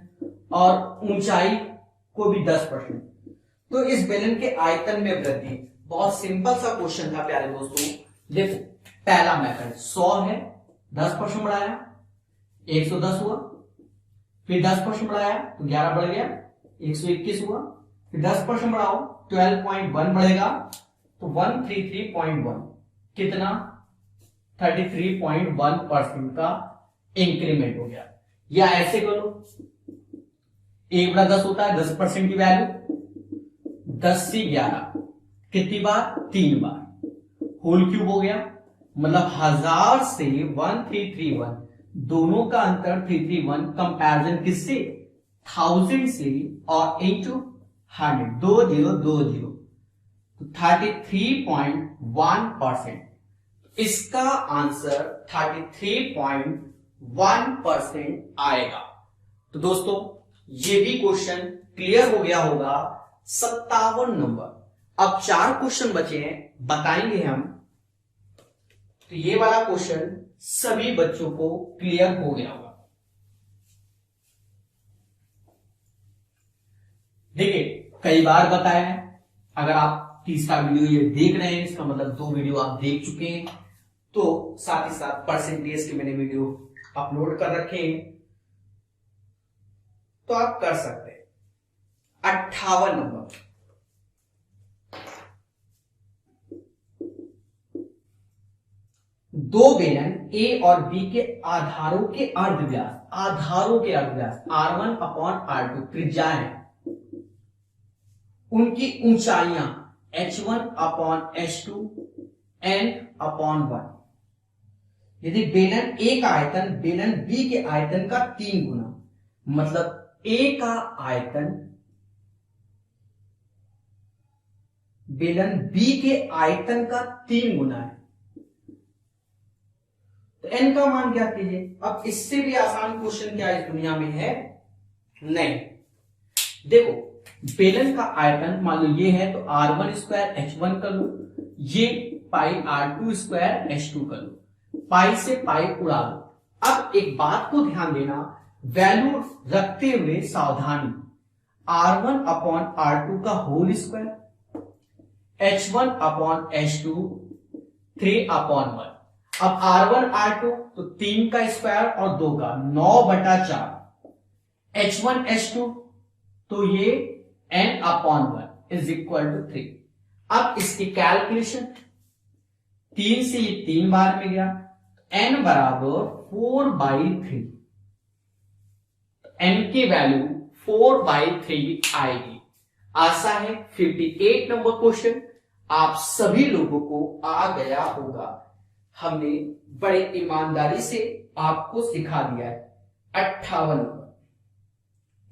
और ऊंचाई को भी 10%। तो इस बेलन के आयतन में वृद्धि, बहुत सिंपल सा क्वेश्चन था प्यारे दोस्तों। देखो पहला मेथड 100 है, 10% बढ़ाया 110 हुआ, फिर 10% बढ़ाया तो 11 बढ़ गया 121 हुआ, फिर 10% बढ़ाओ 12.1 बढ़ेगा तो 133.1, कितना 33.1% का इंक्रीमेंट हो गया। या ऐसे करो 1/10 होता है 10% की वैल्यू, 10 से 11 कितनी बार 3 बार, होल क्यूब हो गया। मतलब 1000 से 1331, दोनों का अंतर 331, कंपैरिजन किससे 1000 से और इंटू 100, 2020 तो 33.1%। इसका आंसर 33.1% आएगा। तो दोस्तों ये भी क्वेश्चन क्लियर हो गया होगा। 57 नंबर। अब 4 क्वेश्चन बचे हैं, बताएंगे हम। तो ये वाला क्वेश्चन सभी बच्चों को क्लियर हो गया होगा। देखिए कई बार बताया है, अगर आप तीसरा वीडियो ये देख रहे हैं इसका मतलब 2 वीडियो आप देख चुके हैं। तो साथ ही साथ परसेंटेज के मैंने वीडियो अपलोड कर रखे हैं, तो आप कर सकते हैं। 58 नंबर। दो बेलन ए और बी के आधारों के अर्धव्यास, R1 अपॉन R2 त्रिज्या है, उनकी ऊंचाइयां H1 upon H2 N upon 1। यदि बेलन ए का आयतन बेलन बी के आयतन का 3 गुना, मतलब ए का आयतन बेलन बी के आयतन का 3 गुना है, तो एन का मान क्या कीजिए। अब इससे भी आसान क्वेश्चन क्या इस दुनिया में है नहीं। देखो बेलन का आयतन मान लो ये है, तो R1 स्क्वायर H1 कर लो, ये पाई R2 स्क्वायर H2 कर लो, पाई से पाई उड़ा दो। अब एक बात को ध्यान देना, वैल्यू रखते हुए सावधानी, R1 अपॉन R2 का whole square, H1 upon H2 3 upon 1। अब R1 R2 तो 3 का स्क्वायर और 2 का 9/4, H1 H2 तो ये n upon 1 is equal to 3। अब इसकी कैलकुलेशन 3 से ये 3 बार में गया, n बराबर 4/3, n की वैल्यू 4/3 आएगी। आशा है 58 नंबर क्वेश्चन आप सभी लोगों को आ गया होगा। हमने बड़े ईमानदारी से आपको सिखा दिया है। 58 नंबर।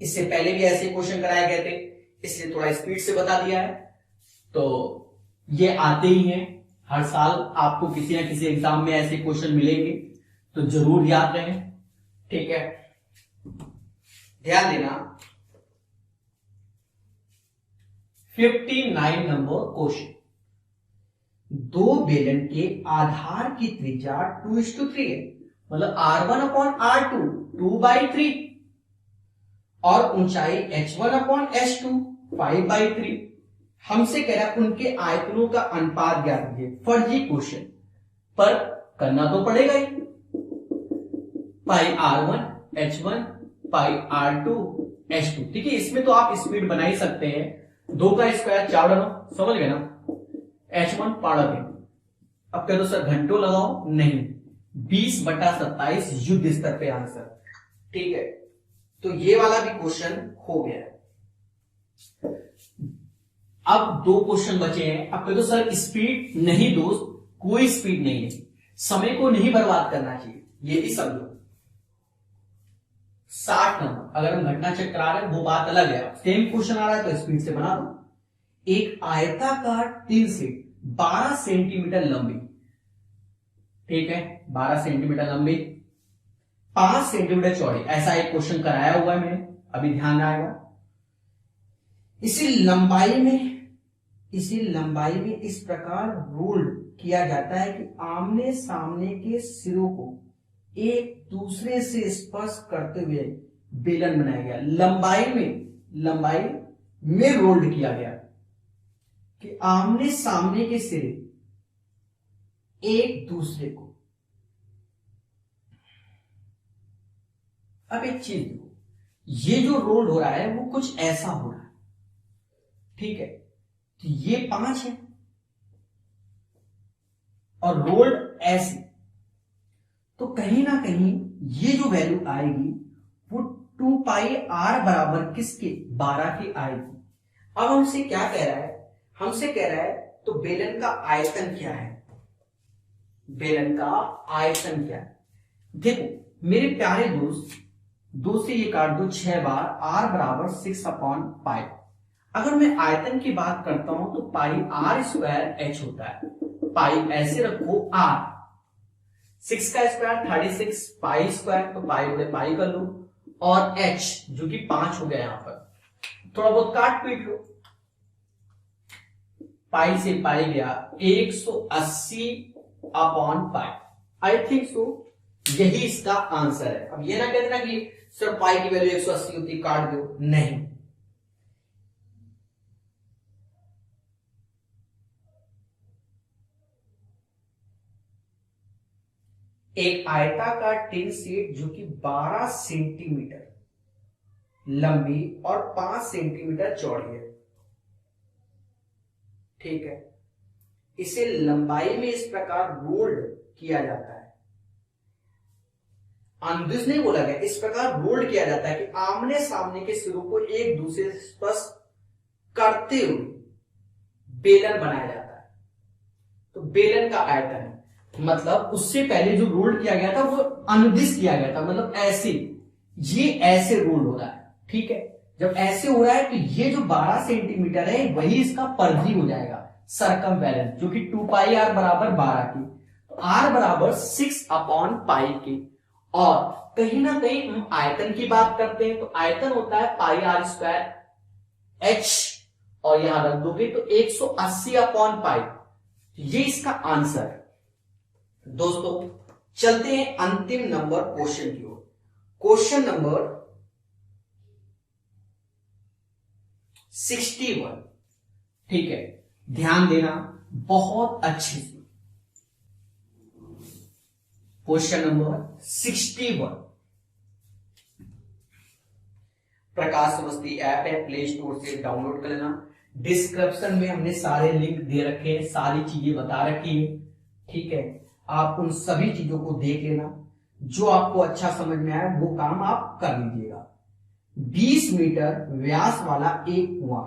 इससे पहले भी ऐसे क्वेश्चन कराए गए थे, इसलिए थोड़ा स्पीड से बता दिया है। तो ये आते ही हैं, हर साल आपको किसी न किसी एग्जाम में ऐसे क्वेश्चन मिलेंगे, तो जरूर याद रखें। ठीक है, ध्यान देना। 59 नंबर क्वेश्चन। दो बेलन के आधार की त्रिज्या 2:3 है, मतलब R1 अपॉन R2 2/3 और ऊंचाई H1 अपॉन H2 5/3। हमसे कह रहा है उनके आयतनों का अनुपात ज्ञात कीजिए। फर्जी क्वेश्चन पर करना तो पड़ेगा ही। पाई R1 H1 पाई R2 H2। ठीक है, इसमें तो आप स्पीड बना ही सकते हैं। 2 का स्क्वायर 4 डालो, समझ गए ना। H1 पाड़ा दे। अब कह दो सर घंटों लगाओ, नहीं, 20/27 युद्ध स्तर पे आंसर। ठीक है, तो ये वाला भी क्वेश्चन हो गया। अब 2 क्वेश्चन बचे हैं। अब कह दो सर स्पीड नहीं दोस्त, कोई स्पीड नहीं है, समय को नहीं बर्बाद करना चाहिए, ये भी समझो। 60 नंबर। अगर हम घटना चेक करा रहे हैं वो बात अलग है, सेम क्वेश्चन आ रहा है तो स्पीड से बना दो। एक आयताकार तिल से 12 सेंटीमीटर लंबी, ठीक है 12 सेंटीमीटर लंबी, 5 सेंटीमीटर चौड़ी, ऐसा एक क्वेश्चन कराया हुआ है मैंने, अभी ध्यान आएगा। इसी लंबाई में इस प्रकार रोल किया जाता है कि आमने सामने के सिरों को एक दूसरे से स्पर्श करते हुए बेलन बनाया गया। लंबाई में रोल्ड किया गया कि आमने सामने के सिरे एक दूसरे को। अब एक चीज देखो, ये जो रोल्ड हो रहा है वो कुछ ऐसा हो रहा है, ठीक है। तो ये 5 है और रोल्ड ऐसे, तो कहीं ना कहीं ये जो वैल्यू आएगी वो 2 पाई आर बराबर किसके, 12 की आएगी। अब हमसे क्या कह रहा है, हमसे कह रहा है तो बेलन का आयतन क्या है, बेलन का आयतन क्या है। देखो मेरे प्यारे दोस्त, 2 से ये काट दो 6 बार, आर बराबर 6/पाई। अगर मैं आयतन की बात करता हूं तो पाई आर स्क्वायर एच होता है। पाई ऐसे रखो, आर 6 का स्क्वायर 36 पाई स्क्वायर, तो पाई बड़े पाई कर लो, और एच जो कि 5 हो गया, यहां पर थोड़ा बहुत काट पीट लो। पाई से पाई गया 180/पाई। आई थिंक सो यही इसका आंसर है। अब ये ना कह देना कि सर पाई की वैल्यू 180 होती, काट दो, नहीं। एक आयताकार टिन शीट जो कि 12 सेंटीमीटर लंबी और 5 सेंटीमीटर चौड़ी है, ठीक है। इसे लंबाई में इस प्रकार रोल्ड किया जाता है, अनदिस नहीं बोला गया, इस प्रकार रोल्ड किया जाता है कि आमने सामने के सिरों को एक दूसरे से स्पर्श करते हुए बेलन बनाया जाता है। तो बेलन का आयतन है, मतलब उससे पहले जो रोल्ड किया गया था वो अनुदिश किया गया था, मतलब ऐसे, ये ऐसे रोल्ड हो रहा है, ठीक है। जब ऐसे हो रहा है तो ये जो 12 सेंटीमीटर है वही इसका परिधि हो जाएगा, सरकमफेरेंस, जो कि 2 पाई आर बराबर 12 की, तो आर बराबर 6/पाई के। और कहीं ना कहीं हम आयतन की बात करते हैं तो आयतन होता है पाई आर स्क्वायर एच, और यहां रख दोगे तो 180/पाई। ये इसका आंसर है। दोस्तों चलते हैं अंतिम नंबर क्वेश्चन की ओर। क्वेश्चन नंबर 61, ठीक है, ध्यान देना बहुत अच्छे से। क्वेश्चन नंबर 61, प्रकाश अवस्थी ऐप है, प्ले स्टोर से डाउनलोड कर लेना। डिस्क्रिप्शन में हमने सारे लिंक दे रखे हैं, सारी चीजें बता रखी है, ठीक है। आप उन सभी चीजों को देख लेना, जो आपको अच्छा समझ में आए वो काम आप कर लीजिएगा। 20 मीटर व्यास वाला एक कुआं,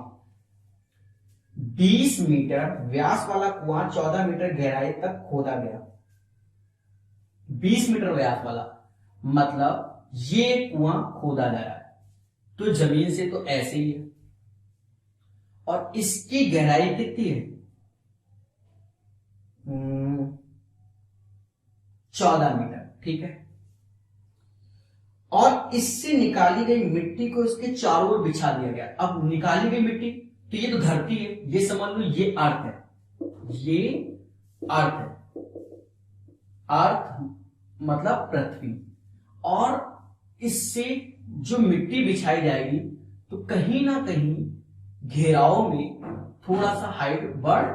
20 मीटर व्यास वाला कुआं 14 मीटर गहराई तक खोदा गया। 20 मीटर व्यास वाला मतलब ये कुआं खोदा जा रहा है, तो जमीन से तो ऐसे ही है, और इसकी गहराई कितनी है, 14 मीटर, ठीक है। और इससे निकाली गई मिट्टी को इसके चारों ओर बिछा दिया गया। अब निकाली गई मिट्टी, तो ये तो धरती है, ये समझ लो ये अर्थ है, ये अर्थ है, अर्थ मतलब पृथ्वी। और इससे जो मिट्टी बिछाई जाएगी तो कहीं ना कहीं घेराव में थोड़ा सा हाइट बढ़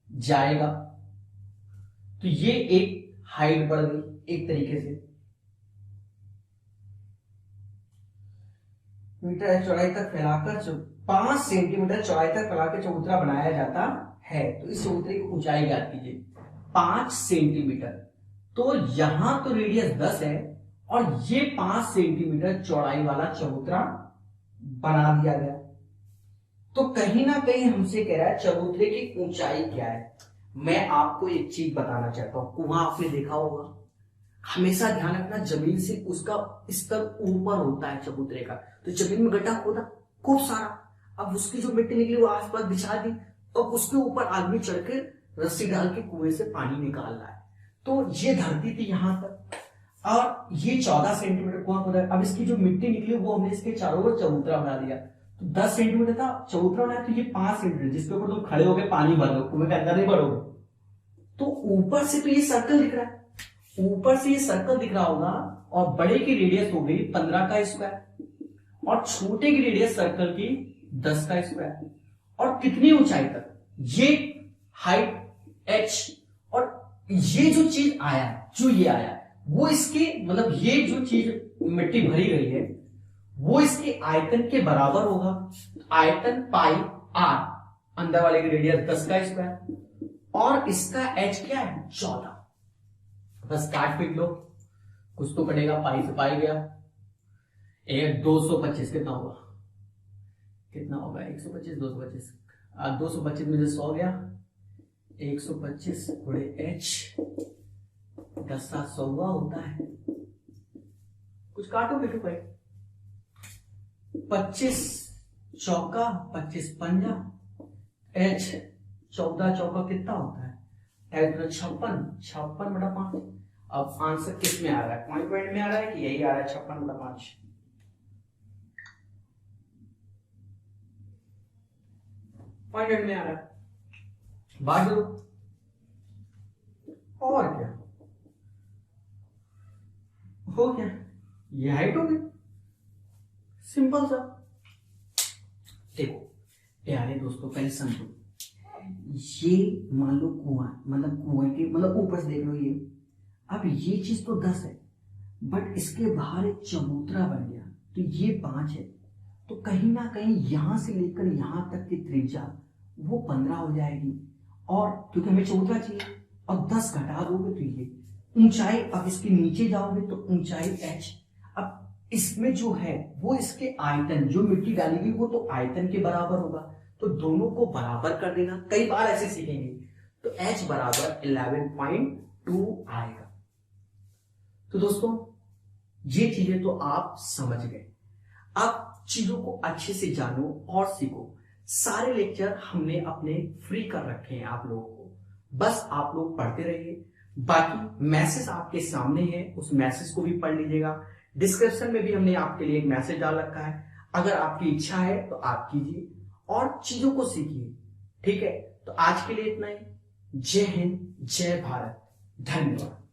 जाएगा, तो ये एक हाइट बढ़ गई एक तरीके से। मीटर चौड़ाई तक फैलाकर 5 सेंटीमीटर चौड़ाई तक फैलाकर चबूतरा बनाया जाता है, तो इस चबूतरे की ऊंचाई ज्ञात कीजिए। 5 सेंटीमीटर, तो यहां तो रेडियस 10 है और ये 5 सेंटीमीटर चौड़ाई वाला चबूतरा बना दिया गया। तो कहीं ना कहीं हमसे कह रहा है चबूतरे की ऊंचाई क्या है। मैं आपको एक चीज बताना चाहता हूं, कुआं आपने देखा होगा, हमेशा ध्यान रखना जमीन से उसका स्तर ऊपर होता है चबूतरे का। तो जमीन में गड्ढा खोदा खूब सारा, अब उसकी जो मिट्टी निकली वो आसपास बिछा दी, अब उसके ऊपर आदमी चढ़ के रस्सी डाल के कुएं से पानी निकाल रहा है। तो ये धरती थी यहां तक। और ये 14 सेंटीमीटर कुआं खोदा है। अब इसकी जो मिट्टी निकली वो हमने इसके चारों ओर चबूतरा बना दिया। तो 10 सेंटीमीटर था, चबूतरा बनाया, तो ये 5 सेंटीमीटर जिसके ऊपर तुम खड़े होकर पानी भर लो, कुएं के अंदर नहीं भरोगे। तो ऊपर से तो ये सर्कल दिख रहा है, ऊपर से ये सर्कल दिख रहा होगा, और बड़े की रेडियस हो गई 15 का स्क्वायर और छोटे की रेडियस सर्कल की 10 का स्क्वायर। और कितनी ऊंचाई तक, ये हाइट h, और ये जो चीज आया, जो ये आया वो इसके मतलब ये जो चीज मिट्टी भरी गई है वो इसके आयतन के बराबर होगा। आयतन पाई r, अंदर वाले की रेडियस 10 का स्क्वायर, और इसका h क्या है 14। बस काट पीट लो, कुछ तो कटेगा, पाई से पाई गया। 225 कितना होगा, कितना होगा 125 225, 225 में से 100 गया, 125 गुणे h, 10 7 100 होता है। कुछ काटो बेटो भाई, 25 चौका 25 पंजा, h 14 चौका कितना होता है, 56 56/5। अब आंसर किस में आ रहा है, पॉइंट में आ रहा है कि यही आ रहा है 56/5? पॉइंट में आ रहा है, बात दो। और क्या हो गया, ये हाइट होगी, सिंपल सा। देखो प्यारे दोस्तों, पहले समझो, ये मान लो कुआं, मतलब कुएं के मतलब ऊपर से देख लो ये। अब ये चीज तो 10 है, बट इसके बाहर एक चबूतरा बन गया, तो ये 5 है। तो कहीं ना कहीं यहां से लेकर यहां तक की त्रिज्या वो 15 हो जाएगी, और क्योंकि हमें चबूतरा चाहिए, और 10 घटा दोगे तो ये ऊंचाई, अब इसके नीचे जाओगे तो ऊंचाई h। अब इसमें जो है वो इसके आयतन, जो मिट्टी डाली गई वो तो आयतन के बराबर होगा, तो दोनों को बराबर कर देना। कई बार ऐसे सीखेंगे, तो h बराबर 11.2 आएगा। तो दोस्तों ये चीजें तो आप समझ गए, अब चीजों को अच्छे से जानो और सीखो। सारे लेक्चर हमने अपने फ्री कर रखे हैं आप लोगों को, बस आप लोग पढ़ते रहिए। बाकी मैसेज आपके सामने है, उस मैसेज को भी पढ़ लीजिएगा। डिस्क्रिप्शन में भी हमने आपके लिए एक मैसेज डाल रखा है, अगर आपकी इच्छा है तो आप कीजिए और चीजों को सीखिए। ठीक है, तो आज के लिए इतना ही। जय हिंद, जय भारत, धन्यवाद।